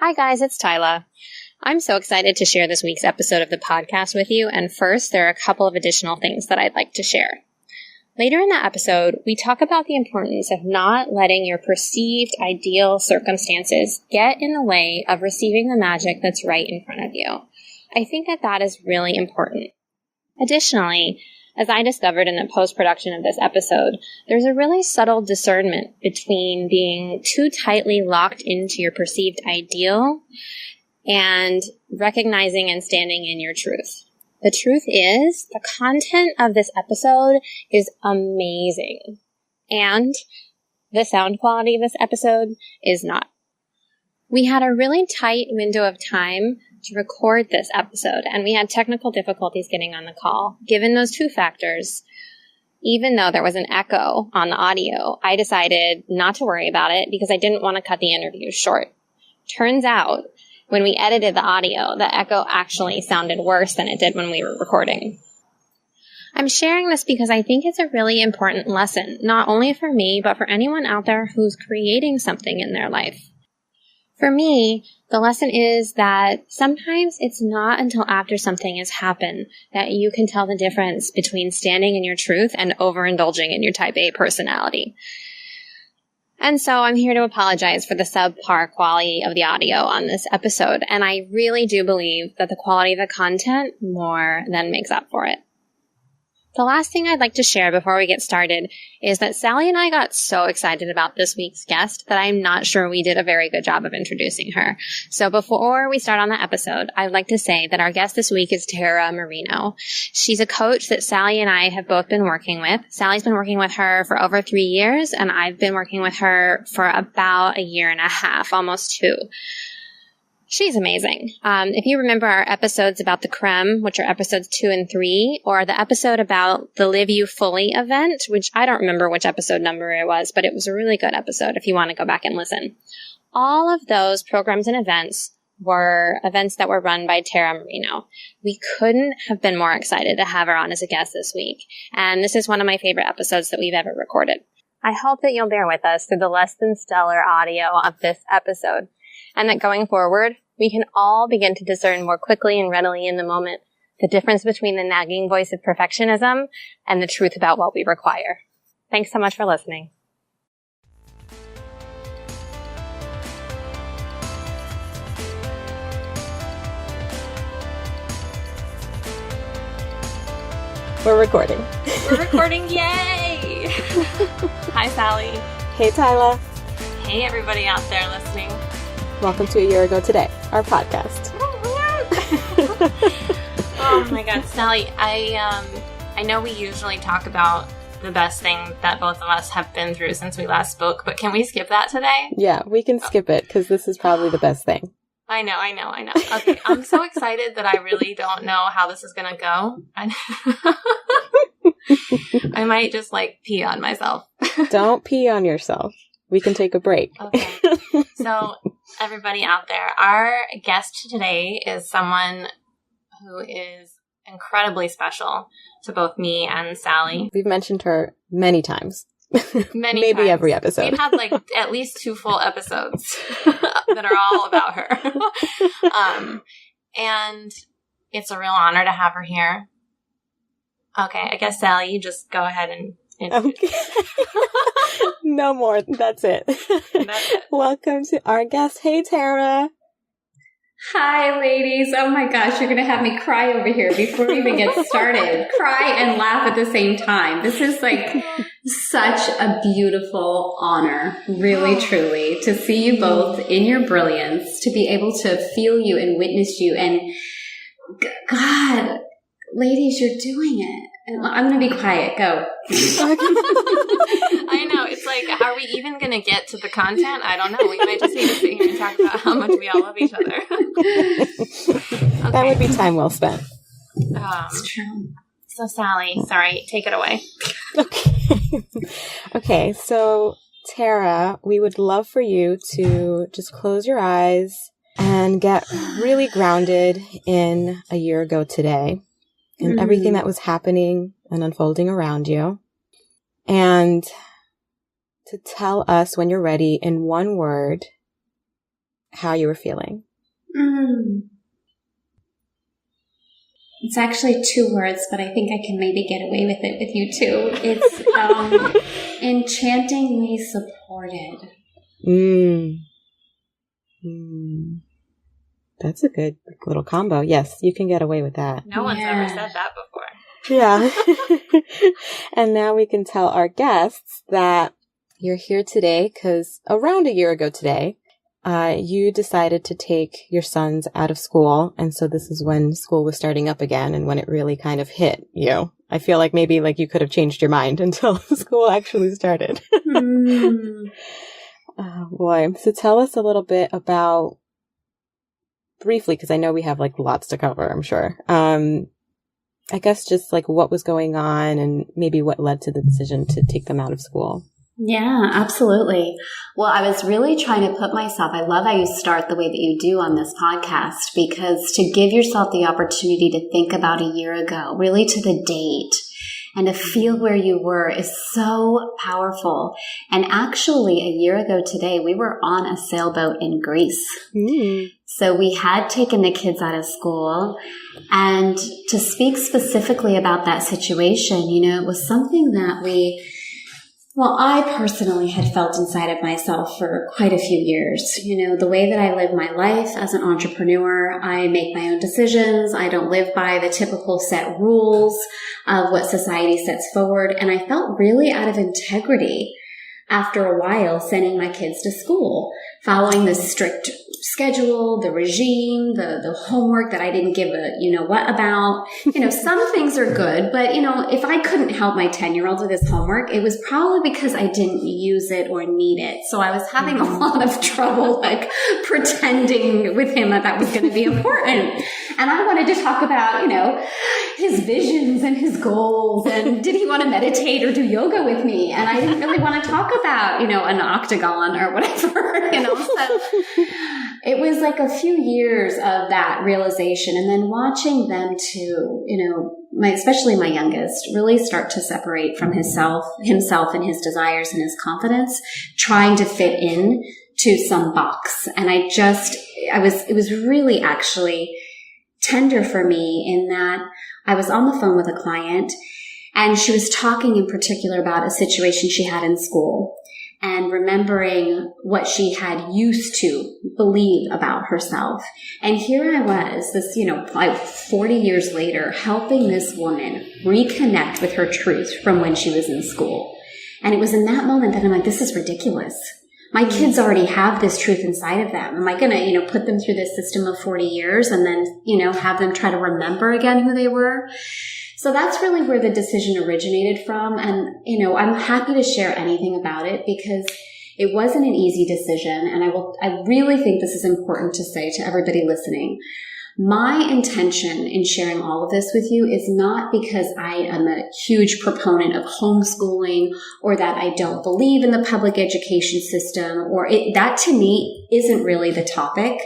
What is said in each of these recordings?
Hi guys, it's Tyla. I'm so excited to share this week's episode of the podcast with you, and first, there are a couple of additional things that I'd like to share. Later in the episode, we talk about the importance of not letting your perceived ideal circumstances get in the way of receiving the magic that's right in front of you. I think that is really important. Additionally, as I discovered in the post-production of this episode, there's a really subtle discernment between being too tightly locked into your perceived ideal and recognizing and standing in your truth. The truth is, the content of this episode is amazing, and the sound quality of this episode is not. We had a really tight window of time to record this episode, and we had technical difficulties getting on the call. Given those two factors, even though there was an echo on the audio, I decided not to worry about it because I didn't want to cut the interview short. Turns out, when we edited the audio, the echo actually sounded worse than it did when we were recording. I'm sharing this because I think it's a really important lesson, not only for me, but for anyone out there who's creating something in their life. For me, the lesson is that sometimes it's not until after something has happened that you can tell the difference between standing in your truth and overindulging in your type A personality. And so I'm here to apologize for the subpar quality of the audio on this episode, and I really do believe that the quality of the content more than makes up for it. The last thing I'd like to share before we get started is that Sally and I got so excited about this week's guest that I'm not sure we did a very good job of introducing her. So before we start on the episode, I'd like to say that our guest this week is Tara Marino. She's a coach that Sally and I have both been working with. Sally's been working with her for over 3 years, and I've been working with her for about 1.5 years, almost 2. She's amazing. If you remember our episodes about the creme, which are episodes 2 and 3, or the episode about the Live You Fully event, which I don't remember which episode number it was, but it was a really good episode if you want to go back and listen. All of those programs and events were events that were run by Tara Marino. We couldn't have been more excited to have her on as a guest this week, and this is one of my favorite episodes that we've ever recorded. I hope that you'll bear with us through the less than stellar audio of this episode, and that going forward, we can all begin to discern more quickly and readily in the moment the difference between the nagging voice of perfectionism and the truth about what we require. Thanks so much for listening. We're recording. We're recording, yay! Hi, Sally. Hey, Tyla. Hey, everybody out there listening. Welcome to A Year Ago Today, our podcast. Oh my God, Sally, I know we usually talk about the best thing that both of us have been through since we last spoke, but can we skip that today? Yeah, we can skip it because this is probably the best thing. I know. Okay, I'm so excited that I really don't know how this is going to go. I might just pee on myself. Don't pee on yourself. We can take a break. Okay. So, everybody out there, our guest today is someone who is incredibly special to both me and Sally. We've mentioned her many times. Maybe times. Every episode. We've had at least 2 full episodes that are all about her. And it's a real honor to have her here. Okay, I guess, Sally, you just go ahead and okay. No more. That's it. Welcome to our guest. Hey, Tara. Hi, ladies. Oh my gosh, you're going to have me cry over here before we even get started. Cry and laugh at the same time. This is such a beautiful honor, really, truly, to see you both in your brilliance, to be able to feel you and witness you. And God, ladies, you're doing it. I'm going to be quiet. Go. I know. It's are we even going to get to the content? I don't know. We might just need to sit here and talk about how much we all love each other. Okay. That would be time well spent. It's true. So, Sally, sorry, take it away. Okay, so Tara, we would love for you to just close your eyes and get really grounded in a year ago today. And everything that was happening and unfolding around you. And to tell us when you're ready in one word how you were feeling? It's actually 2 words, but I think I can maybe get away with it with you too. It's enchantingly supported. That's a good little combo. Yes, you can get away with that. No one's ever said that before. Yeah. And now we can tell our guests that you're here today because around a year ago today, you decided to take your sons out of school. And so this is when school was starting up again and when it really kind of hit you. I feel like maybe like you could have changed your mind until school actually started. Oh boy. So tell us a little bit about, briefly, because I know we have like lots to cover, I'm sure. I guess just like what was going on and maybe what led to the decision to take them out of school. Yeah, absolutely. Well, I was really trying to put myself, I love how you start the way that you do on this podcast, because to give yourself the opportunity to think about a year ago, really to the date, and to feel where you were is so powerful. And actually, a year ago today, we were on a sailboat in Greece. So we had taken the kids out of school. And to speak specifically about that situation, you know, it was something that I personally had felt inside of myself for quite a few years. You know, the way that I live my life as an entrepreneur, I make my own decisions. I don't live by the typical set rules of what society sets forward. And I felt really out of integrity after a while sending my kids to school, following the strict schedule, the regime, the homework that I didn't give a what about. You know, some things are good, but you know, if I couldn't help my 10-year-old with his homework, it was probably because I didn't use it or need it. So I was having a lot of trouble like pretending with him that was going to be important. And I wanted to talk about, you know, his visions and his goals, and did he want to meditate or do yoga with me? And I didn't really want to talk about, you know, an octagon or whatever, you know. So it was like a few years of that realization, and then watching them too, you know, especially my youngest, really start to separate from himself and his desires and his confidence, trying to fit in to some box. And it was really actually tender for me in that I was on the phone with a client, and she was talking in particular about a situation she had in school, and remembering what she had used to believe about herself. And here I was, this, you know, like 40 years later, helping this woman reconnect with her truth from when she was in school. And it was in that moment that I'm like, this is ridiculous. My kids already have this truth inside of them. Am I going to, you know, put them through this system of 40 years and then, you know, have them try to remember again who they were? So that's really where the decision originated from. And, you know, I'm happy to share anything about it because it wasn't an easy decision. And I really think this is important to say to everybody listening. My intention in sharing all of this with you is not because I am a huge proponent of homeschooling or that I don't believe in the public education system, that to me isn't really the topic.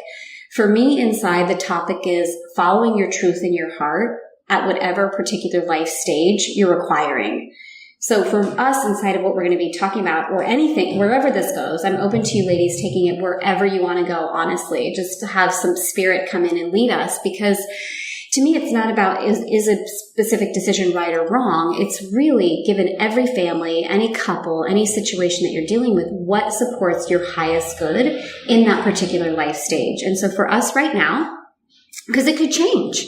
For me, inside, the topic is following your truth in your heart at whatever particular life stage you're requiring. So for us, inside of what we're going to be talking about, or anything, wherever this goes, I'm open to you ladies taking it wherever you want to go, honestly, just to have some spirit come in and lead us. Because to me, it's not about is a specific decision right or wrong. It's really, given every family, any couple, any situation that you're dealing with, what supports your highest good in that particular life stage. And so for us right now, because it could change.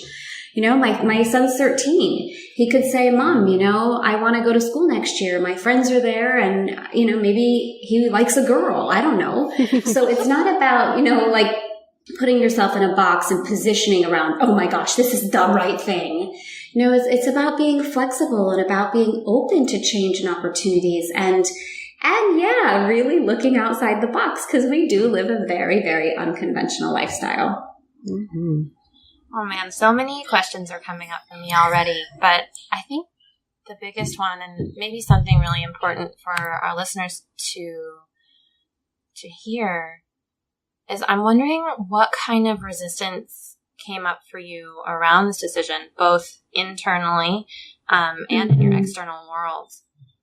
You know, my son's 13. He could say, Mom, you know, I want to go to school next year. My friends are there and, you know, maybe he likes a girl. I don't know. So it's not about, you know, like putting yourself in a box and positioning around, oh my gosh, this is the right thing. You know, it's about being flexible and about being open to change and opportunities and yeah, really looking outside the box because we do live a very, very unconventional lifestyle. Mm-hmm. Oh man, so many questions are coming up for me already, but I think the biggest one, and maybe something really important for our listeners to hear, is I'm wondering what kind of resistance came up for you around this decision, both internally and in your external world,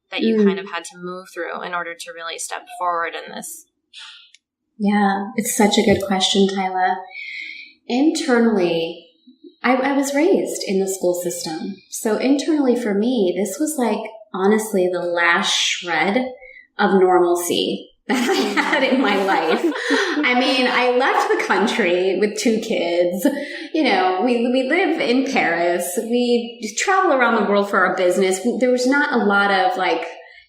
that you kind of had to move through in order to really step forward in this. Yeah. It's such a good question, Tyla. Internally, I was raised in the school system. So internally for me, this was like, honestly, the last shred of normalcy that I had in my life. I mean, I left the country with 2 kids. You know, we live in Paris. We travel around the world for our business. There was not a lot of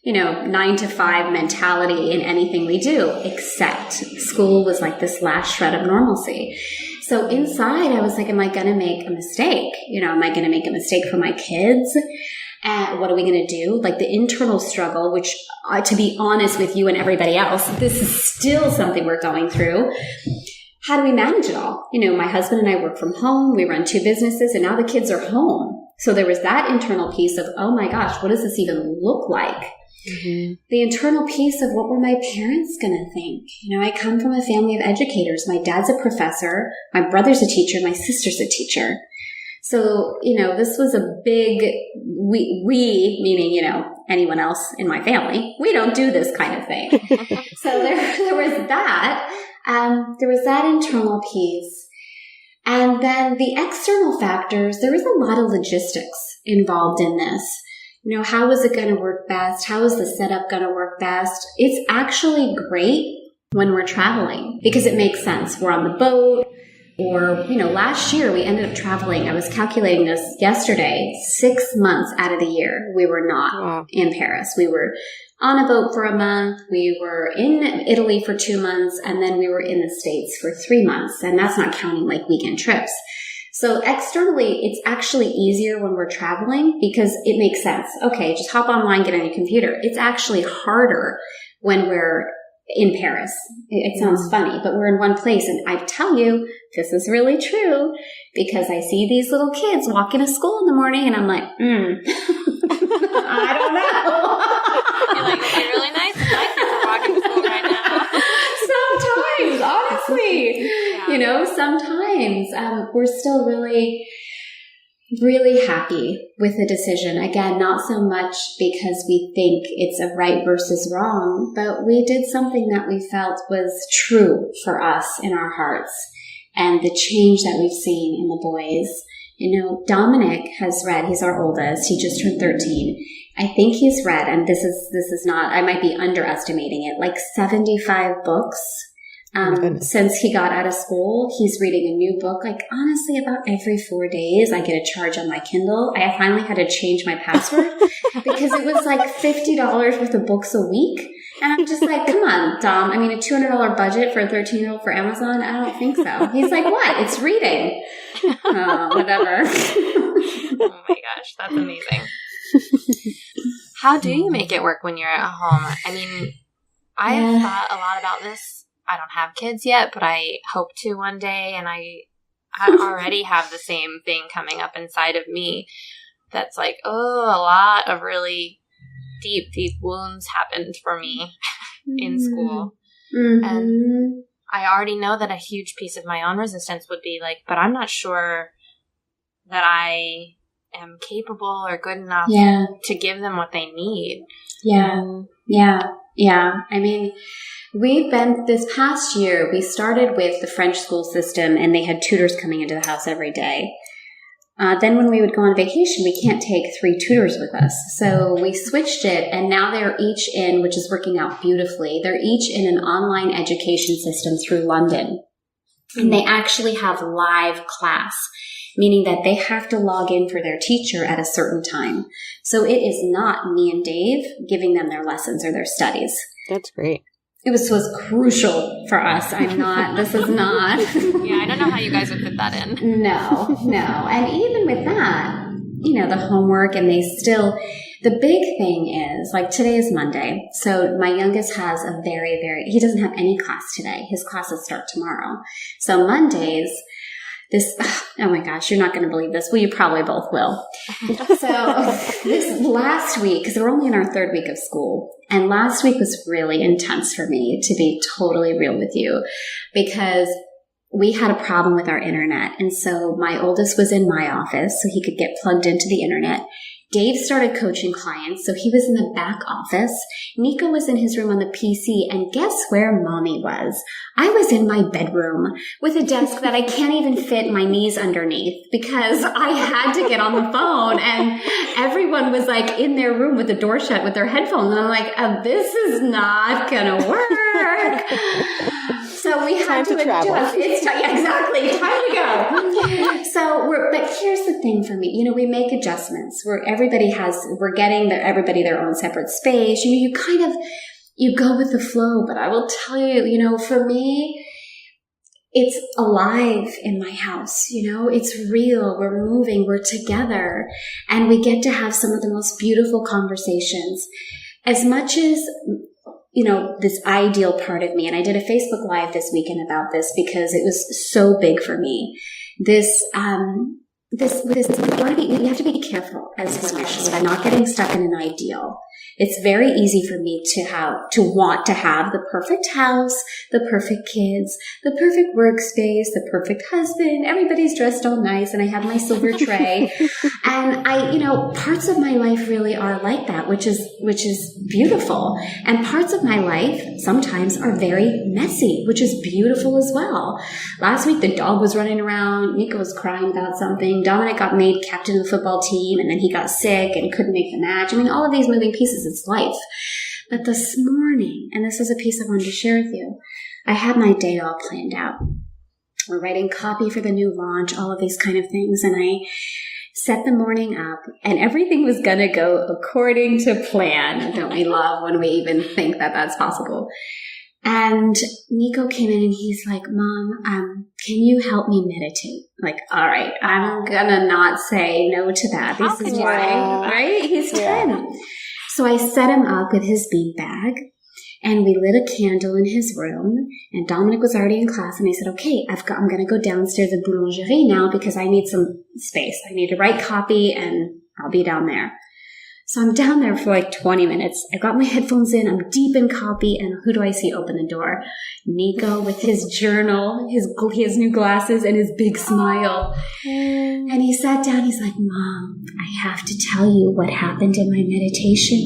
9 to 5 mentality in anything we do, except school was like this last shred of normalcy. So inside, I was like, am I going to make a mistake? Am I going to make a mistake for my kids? And what are we going to do? Like the internal struggle, which to be honest with you and everybody else, this is still something we're going through. How do we manage it all? My husband and I work from home. We run 2 businesses and now the kids are home. So there was that internal piece of, oh my gosh, what does this even look like? Mm-hmm. The internal piece of what were my parents going to think? I come from a family of educators. My dad's a professor. My brother's a teacher. My sister's a teacher. So, this was a big, we meaning, anyone else in my family, we don't do this kind of thing. So there was that. There was that internal piece. And then the external factors, there was a lot of logistics involved in this. How is it going to work best? How is the setup going to work best? It's actually great when we're traveling because it makes sense. We're on the boat or, last year we ended up traveling. I was calculating this yesterday, 6 months out of the year, we were not in Paris. We were on a boat for a month. We were in Italy for 2 months and then we were in the States for 3 months. And that's not counting like weekend trips. So externally, it's actually easier when we're traveling because it makes sense. Okay, just hop online, get on your computer. It's actually harder when we're in Paris. It sounds funny, but we're in one place. And I tell you, this is really true because I see these little kids walking to school in the morning and I'm like, I don't know. You're like, they're really nice. My kids are walking to school right now. Sometimes, honestly, sometimes we're still really, really happy with the decision. Again, not so much because we think it's a right versus wrong, but we did something that we felt was true for us in our hearts and the change that we've seen in the boys. Dominic has read, he's our oldest, he just turned 13. I think he's read, and this is not, I might be underestimating it, like 75 books. Since he got out of school, he's reading a new book. Like honestly, about every 4 days, I get a charge on my Kindle. I finally had to change my password because it was like $50 worth of books a week. And I'm just like, come on, Dom. I mean, a $200 budget for a 13-year-old for Amazon? I don't think so. He's like, what? It's reading. Oh, whatever. Oh my gosh, that's amazing. How do you make it work when you're at home? I mean, I have thought a lot about this. I don't have kids yet, but I hope to one day. And I already have the same thing coming up inside of me that's like, a lot of really deep wounds happened for me in school. Mm-hmm. And I already know that a huge piece of my own resistance would be like, but I'm not sure that I am capable or good enough to give them what they need. Yeah. I mean, we've been, this past year, we started with the French school system and they had tutors coming into the house every day. Then when we would go on vacation, we can't take 3 tutors with us. So we switched it and now they're each in, which is working out beautifully, they're each in an online education system through London. And they actually have live class, meaning that they have to log in for their teacher at a certain time. So it is not me and Dave giving them their lessons or their studies. That's great. It was crucial for us. This is not. Yeah, I don't know how you guys would fit that in. No. And even with that, the homework and the big thing is, like today is Monday. So my youngest has a he doesn't have any class today. His classes start tomorrow. So Mondays, oh my gosh, you're not going to believe this. Well, you probably both will. So this last week, because we're only in our 3rd week of school, and last week was really intense for me, to be totally real with you, because we had a problem with our internet. And so my oldest was in my office so he could get plugged into the internet. Dave started coaching clients, so he was in the back office. Nico was in his room on the PC, and guess where Mommy was? I was in my bedroom with a desk that I can't even fit my knees underneath because I had to get on the phone, and everyone was like in their room with the door shut with their headphones, and I'm like, this is not gonna work. So we had to adjust. Exactly. Time to go. But here's the thing for me. We make adjustments where we're getting everybody their own separate space. You go with the flow. But I will tell you, for me, it's alive in my house. It's real. We're moving. We're together. And we get to have some of the most beautiful conversations. As much as this ideal part of me. And I did a Facebook Live this weekend about this because it was so big for me. You have to be careful as women by not getting stuck in an ideal. It's very easy for me to want to have the perfect house, the perfect kids, the perfect workspace, the perfect husband. Everybody's dressed all nice and I have my silver tray. And parts of my life really are like that, which is beautiful. And parts of my life sometimes are very messy, which is beautiful as well. Last week, the dog was running around. Nico was crying about something. Dominic got made captain of the football team and then he got sick and couldn't make the match. All of these moving pieces, it's life. But this morning, and this is a piece I wanted to share with you, I had my day all planned out. We're writing copy for the new launch, all of these kind of things. And I set the morning up and everything was going to go according to plan. Don't we love when we even think that that's possible? And Nico came in and he's like, Mom, can you help me meditate? Like, all right, I'm going to not say no to that. This is why, right? He's 10. So I set him up with his bean bag and we lit a candle in his room and Dominic was already in class and I said, okay, I'm going to go downstairs at Boulangerie now because I need some space. I need to write copy and I'll be down there. So I'm down there for like 20 minutes. I got my headphones in. I'm deep in copy. And who do I see open the door? Nico with his journal, his new glasses, and his big smile. And he sat down. He's like, Mom, I have to tell you what happened in my meditation.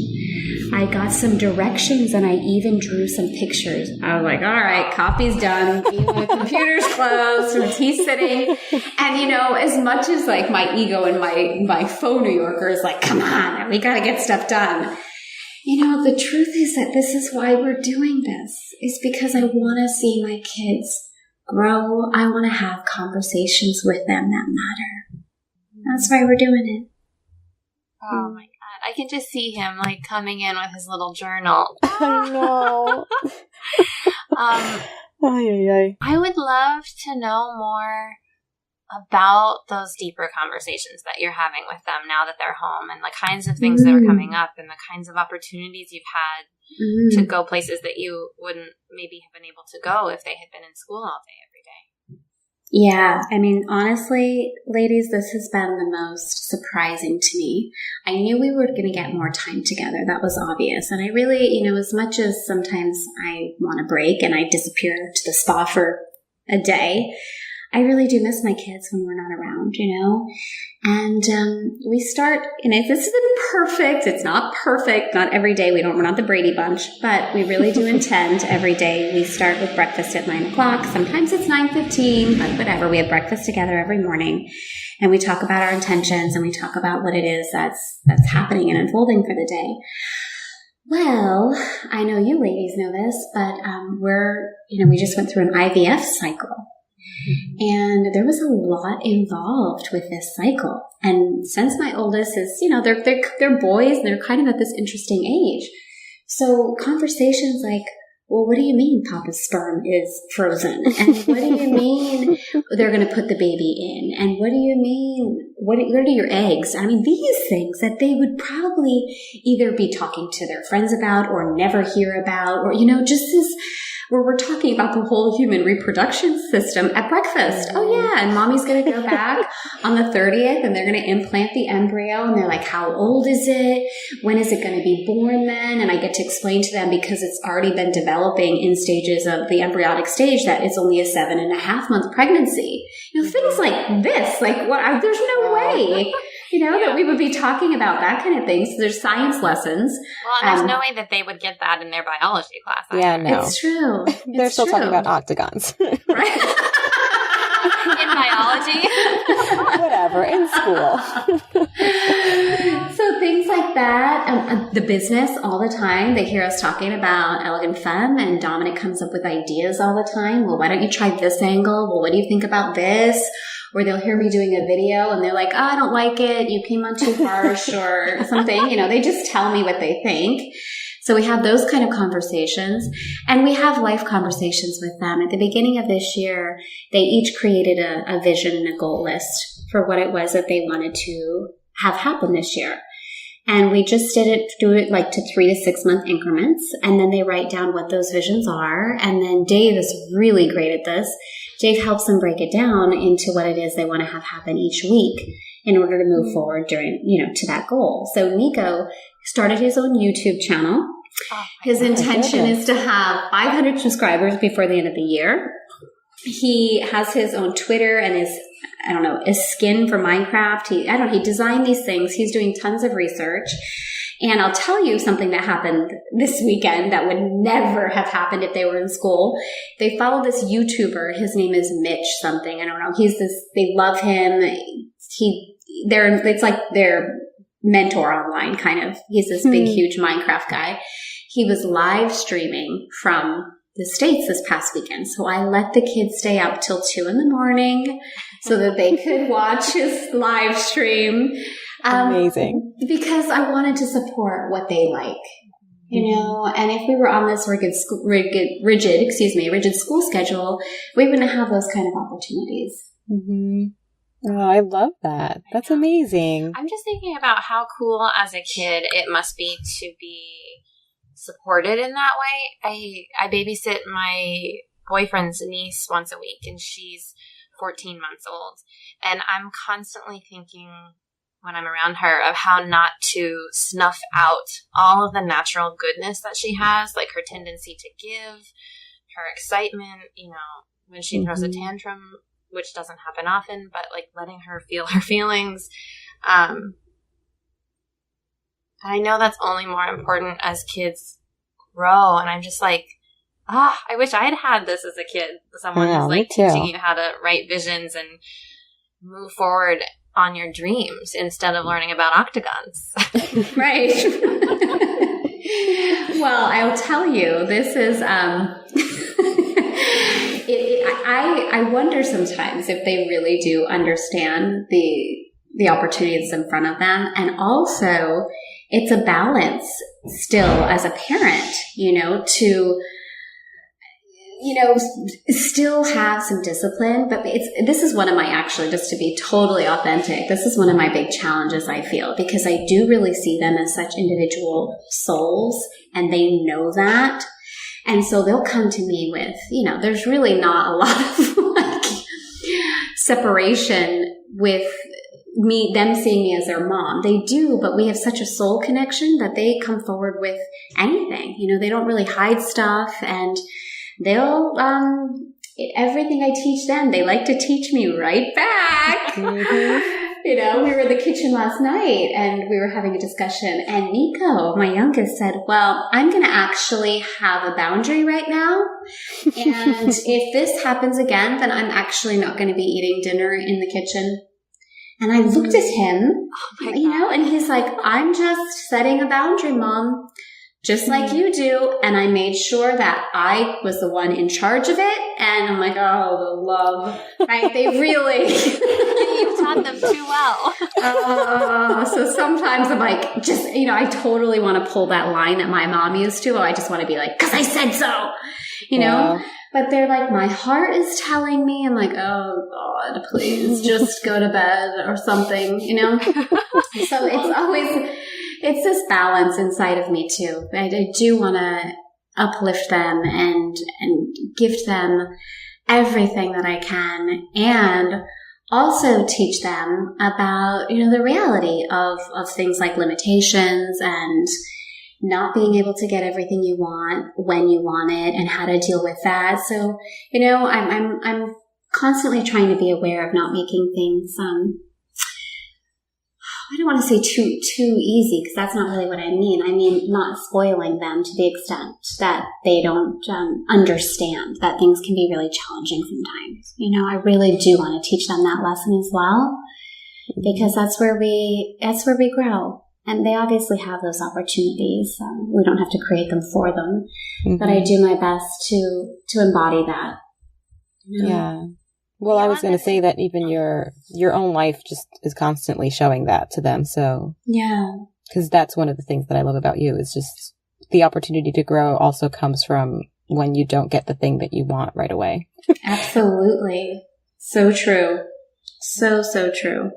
I got some directions and I even drew some pictures. I was like, all right, copy's done. The computer's closed. He's sitting. And, as much as like my ego and my faux New Yorker is like, come on, we got to get stuff done. The truth is that this is why we're doing this. It's because I want to see my kids grow. I want to have conversations with them that matter. That's why we're doing it. Oh my God. I can just see him like coming in with his little journal. I know. I would love to know more about those deeper conversations that you're having with them now that they're home and the kinds of things that are coming up and the kinds of opportunities you've had to go places that you wouldn't maybe have been able to go if they had been in school all day every day. Yeah. Honestly, ladies, this has been the most surprising to me. I knew we were going to get more time together. That was obvious. And I really, as much as sometimes I want a break and I disappear to the spa for a day, I really do miss my kids when we're not around, And we start, this isn't perfect. It's not perfect. Not every day. We're not the Brady Bunch, but we really do intend every day. We start with breakfast at 9 o'clock. Sometimes it's 9:15, but whatever. We have breakfast together every morning and we talk about our intentions and we talk about what it is that's happening and unfolding for the day. Well, I know you ladies know this, but we just went through an IVF cycle. And there was a lot involved with this cycle. And since my oldest is, they're boys and they're kind of at this interesting age. So conversations like, well, what do you mean Papa's sperm is frozen? And what do you mean they're going to put the baby in? And what do you mean, where are your eggs? These things that they would probably either be talking to their friends about or never hear about, or, just this, where we're talking about the whole human reproduction system at breakfast. Oh yeah, and Mommy's going to go back on the 30th and they're going to implant the embryo and they're like, how old is it? When is it going to be born then? And I get to explain to them because it's already been developing in stages of the embryonic stage that it's only a 7.5 month pregnancy. Things like this, like what? There's no way. that we would be talking about that kind of thing. So there's science lessons. Well, and there's no way that they would get that in their biology class. Yeah, no. It's true. They're still talking about octagons. Right. In biology? Whatever, in school. So things like that, the business all the time, they hear us talking about Elegant Femme, and Dominic comes up with ideas all the time. Well, why don't you try this angle? Well, what do you think about this? Or they'll hear me doing a video and they're like, oh, I don't like it. You came on too harsh or something. They just tell me what they think. So we have those kind of conversations, and we have life conversations with them. At the beginning of this year, they each created a vision and a goal list for what it was that they wanted to have happen this year. And we just do it like to 3 to 6 month increments. And then they write down what those visions are. And then Dave is really great at this. Dave helps them break it down into what it is they want to have happen each week in order to move forward during, to that goal. So Nico started his own YouTube channel. His intention is to have 500 subscribers before the end of the year. He has his own Twitter and his skin for Minecraft. He designed these things. He's doing tons of research. And I'll tell you something that happened this weekend that would never have happened if they were in school. They follow this YouTuber. His name is Mitch something. I don't know. They love him. It's like their mentor online, kind of. He's this big, huge Minecraft guy. He was live streaming from the States this past weekend. So I let the kids stay up till 2 a.m. so that they could watch his live stream. Amazing. Because I wanted to support what they like, and if we were on this rigid school schedule, we wouldn't have those kind of opportunities. Mm-hmm. Oh, I love that. That's amazing. I'm just thinking about how cool as a kid it must be to be supported in that way. I babysit my boyfriend's niece once a week, and she's 14 months old. And I'm constantly thinking when I'm around her of how not to snuff out all of the natural goodness that she has, like her tendency to give, her excitement, when she throws a tantrum, which doesn't happen often, but like letting her feel her feelings. I know that's only more important as kids grow, and I'm just like, I wish I had this as a kid. Someone who's like teaching you how to write visions and move forward on your dreams instead of learning about octagons. Right. Well, I'll tell you, this is, I wonder sometimes if they really do understand the opportunities in front of them. And also, it's a balance still as a parent, to still have some discipline, but this is one of my, just to be totally authentic, this is one of my big challenges, I feel, because I do really see them as such individual souls, and they know that. And so they'll come to me with, there's really not a lot of separation with them seeing me as their mom. They do, but we have such a soul connection that they come forward with anything. They don't really hide stuff, and they'll, everything I teach them, they like to teach me right back. Mm-hmm. We were in the kitchen last night and we were having a discussion, and Nico, my youngest, said, well, I'm going to actually have a boundary right now. And if this happens again, then I'm actually not going to be eating dinner in the kitchen. And I looked at him, and he's like, I'm just setting a boundary, Mom, just like you do. And I made sure that I was the one in charge of it. And I'm like, oh, the love, right? They really, you've taught them too well. So sometimes I'm like, I totally want to pull that line that my mom used to. I just want to be like, 'cause I said so, know? But they're like, my heart is telling me. I'm like, oh God, please just go to bed or something, So it's this balance inside of me too. I do want to uplift them and gift them everything that I can, and also teach them about, the reality of things like limitations and not being able to get everything you want when you want it, and how to deal with that. So, I'm constantly trying to be aware of not making things, I don't want to say too easy, because that's not really what I mean. I mean, not spoiling them to the extent that they don't understand that things can be really challenging sometimes. I really do want to teach them that lesson as well, because that's where we grow. And they obviously have those opportunities. We don't have to create them for them, but I do my best to embody that. Yeah. Well, I was going to say that even your own life just is constantly showing that to them. So yeah, because that's one of the things that I love about you is just the opportunity to grow also comes from when you don't get the thing that you want right away. Absolutely. So true. So true.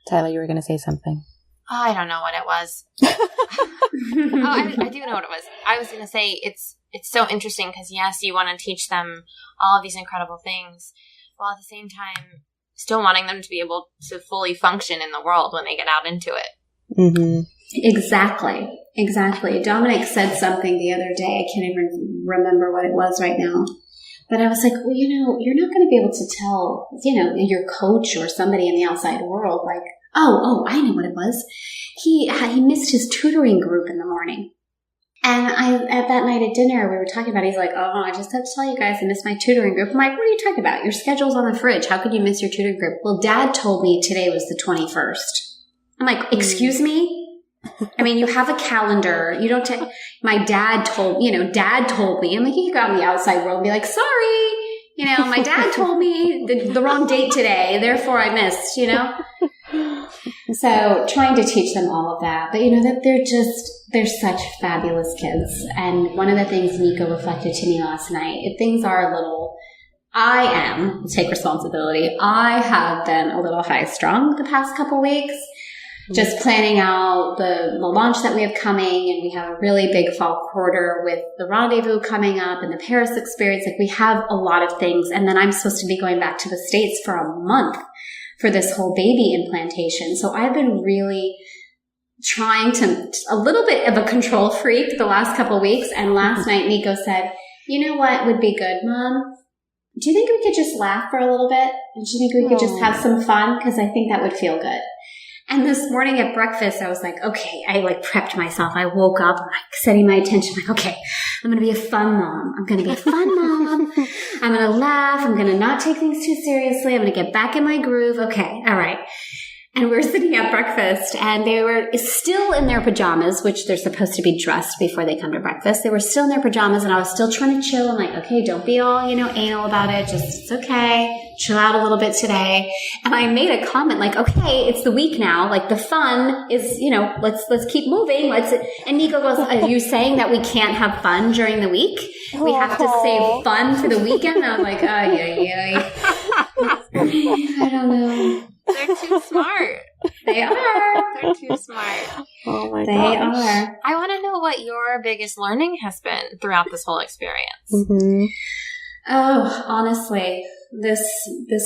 Tyler, you were going to say something. Oh, I don't know what it was. I do know what it was. I was going to say it's so interesting because, yes, you want to teach them all of these incredible things, while at the same time still wanting them to be able to fully function in the world when they get out into it. Mm-hmm. Exactly. Dominic said something the other day. I can't even remember what it was right now. But I was like, well, you're not going to be able to tell, your coach or somebody in the outside world, like, oh, I know what it was. He missed his tutoring group in the morning. And at that night at dinner, we were talking about it. He's like, oh, I just have to tell you guys, I missed my tutoring group. I'm like, what are you talking about? Your schedule's on the fridge. How could you miss your tutoring group? Well, Dad told me today was the 21st. I'm like, excuse me? I mean, you have a calendar. You don't take, my dad told me. I'm like, you can go out in the outside world and be like, sorry, my dad told me the wrong date today. Therefore I missed, So trying to teach them all of that, but that they're such fabulous kids. And one of the things Nico reflected to me last night, if things are I'll take responsibility. I have been a little high strung the past couple weeks, just planning out the launch that we have coming. And we have a really big fall quarter with the rendezvous coming up and the Paris experience. Like we have a lot of things. And then I'm supposed to be going back to the States for a month for this whole baby implantation. So I've been really trying to, a little bit of a control freak the last couple of weeks. And last night, Nico said, you know what would be good, Mom? Do you think we could just laugh for a little bit? And do you think we could just have some fun? Because I think that would feel good. And this morning at breakfast, I was like, okay, I prepped myself. I woke up, setting my attention, okay, I'm going to be a fun mom. I'm going to be a fun mom. I'm going to laugh. I'm going to not take things too seriously. I'm going to get back in my groove. Okay. All right. And we're sitting at breakfast and they were still in their pajamas, which they're supposed to be dressed before they come to breakfast. They were still in their pajamas and I was still trying to chill. I'm like, okay, don't be all, anal about it. Just, it's okay. Chill out a little bit today. And I made a comment like, okay, it's the week now. Like the fun is, let's keep moving. And Nico goes, are you saying that we can't have fun during the week? We have to save fun for the weekend? And I was like, I don't know. They're too smart. They are. They're too smart. Oh my They gosh. are. I want to know what your biggest learning has been throughout this whole experience. Mm-hmm. Oh, honestly, this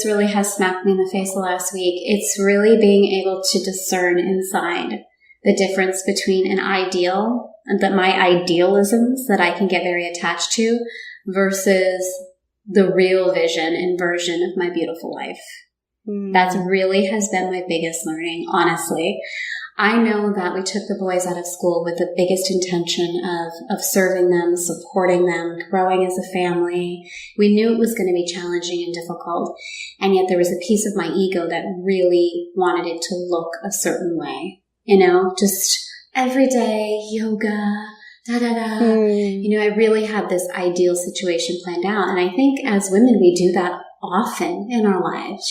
really has smacked me in the face the last week. It's really being able to discern inside the difference between an ideal and my idealisms that I can get very attached to versus the real vision and version of my beautiful life. That's really has been my biggest learning, honestly. I know that we took the boys out of school with the biggest intention of serving them, supporting them, growing as a family. We knew it was going to be challenging and difficult, and yet there was a piece of my ego that really wanted it to look a certain way. Just everyday yoga, da-da-da. I really had this ideal situation planned out, and I think as women we do that often in our lives.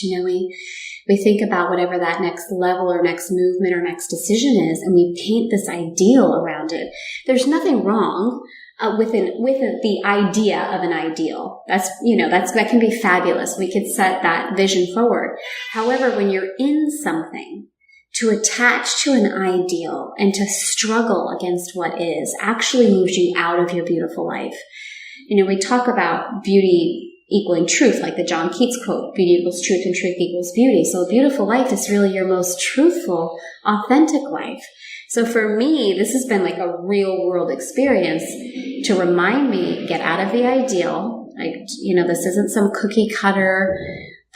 We think about whatever that next level or next movement or next decision is, and we paint this ideal around it. There's nothing wrong with the idea of an ideal. That can be fabulous. We could set that vision forward. However, when you're in something, to attach to an ideal and to struggle against what is actually moves you out of your beautiful life. We talk about beauty equaling truth, like the John Keats quote, beauty equals truth and truth equals beauty. So a beautiful life is really your most truthful, authentic life. So for me, this has been like a real world experience to remind me, get out of the ideal. This isn't some cookie cutter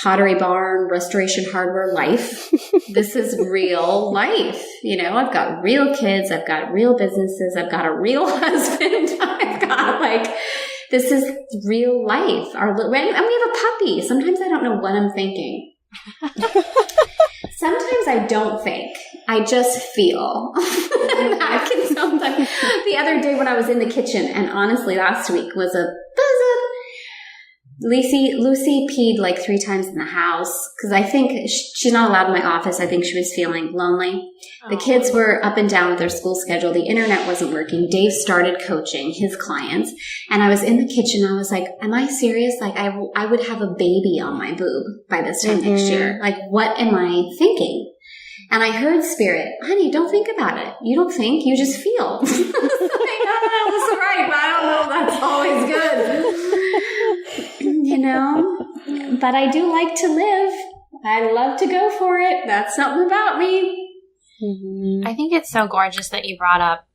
Pottery Barn, Restoration Hardware life. This is real life. I've got real kids. I've got real businesses. I've got a real husband. I've got this is real life. And we have a puppy. Sometimes I don't know what I'm thinking. Sometimes I don't think. I just feel. That can sometimes. The other day when I was in the kitchen, and honestly, last week was Lucy peed like 3 times in the house because I think she's not allowed in my office. I think she was feeling lonely. The kids were up and down with their school schedule. The internet wasn't working. Dave started coaching his clients. And I was in the kitchen. I was like, am I serious? Like I would have a baby on my boob by this time next year. Like, what am I thinking? And I heard Spirit, honey, don't think about it. You don't think, you just feel. That's right, but I don't know if that's always good. But I do like to live. I love to go for it. That's something about me. Mm-hmm. I think it's so gorgeous that you brought up,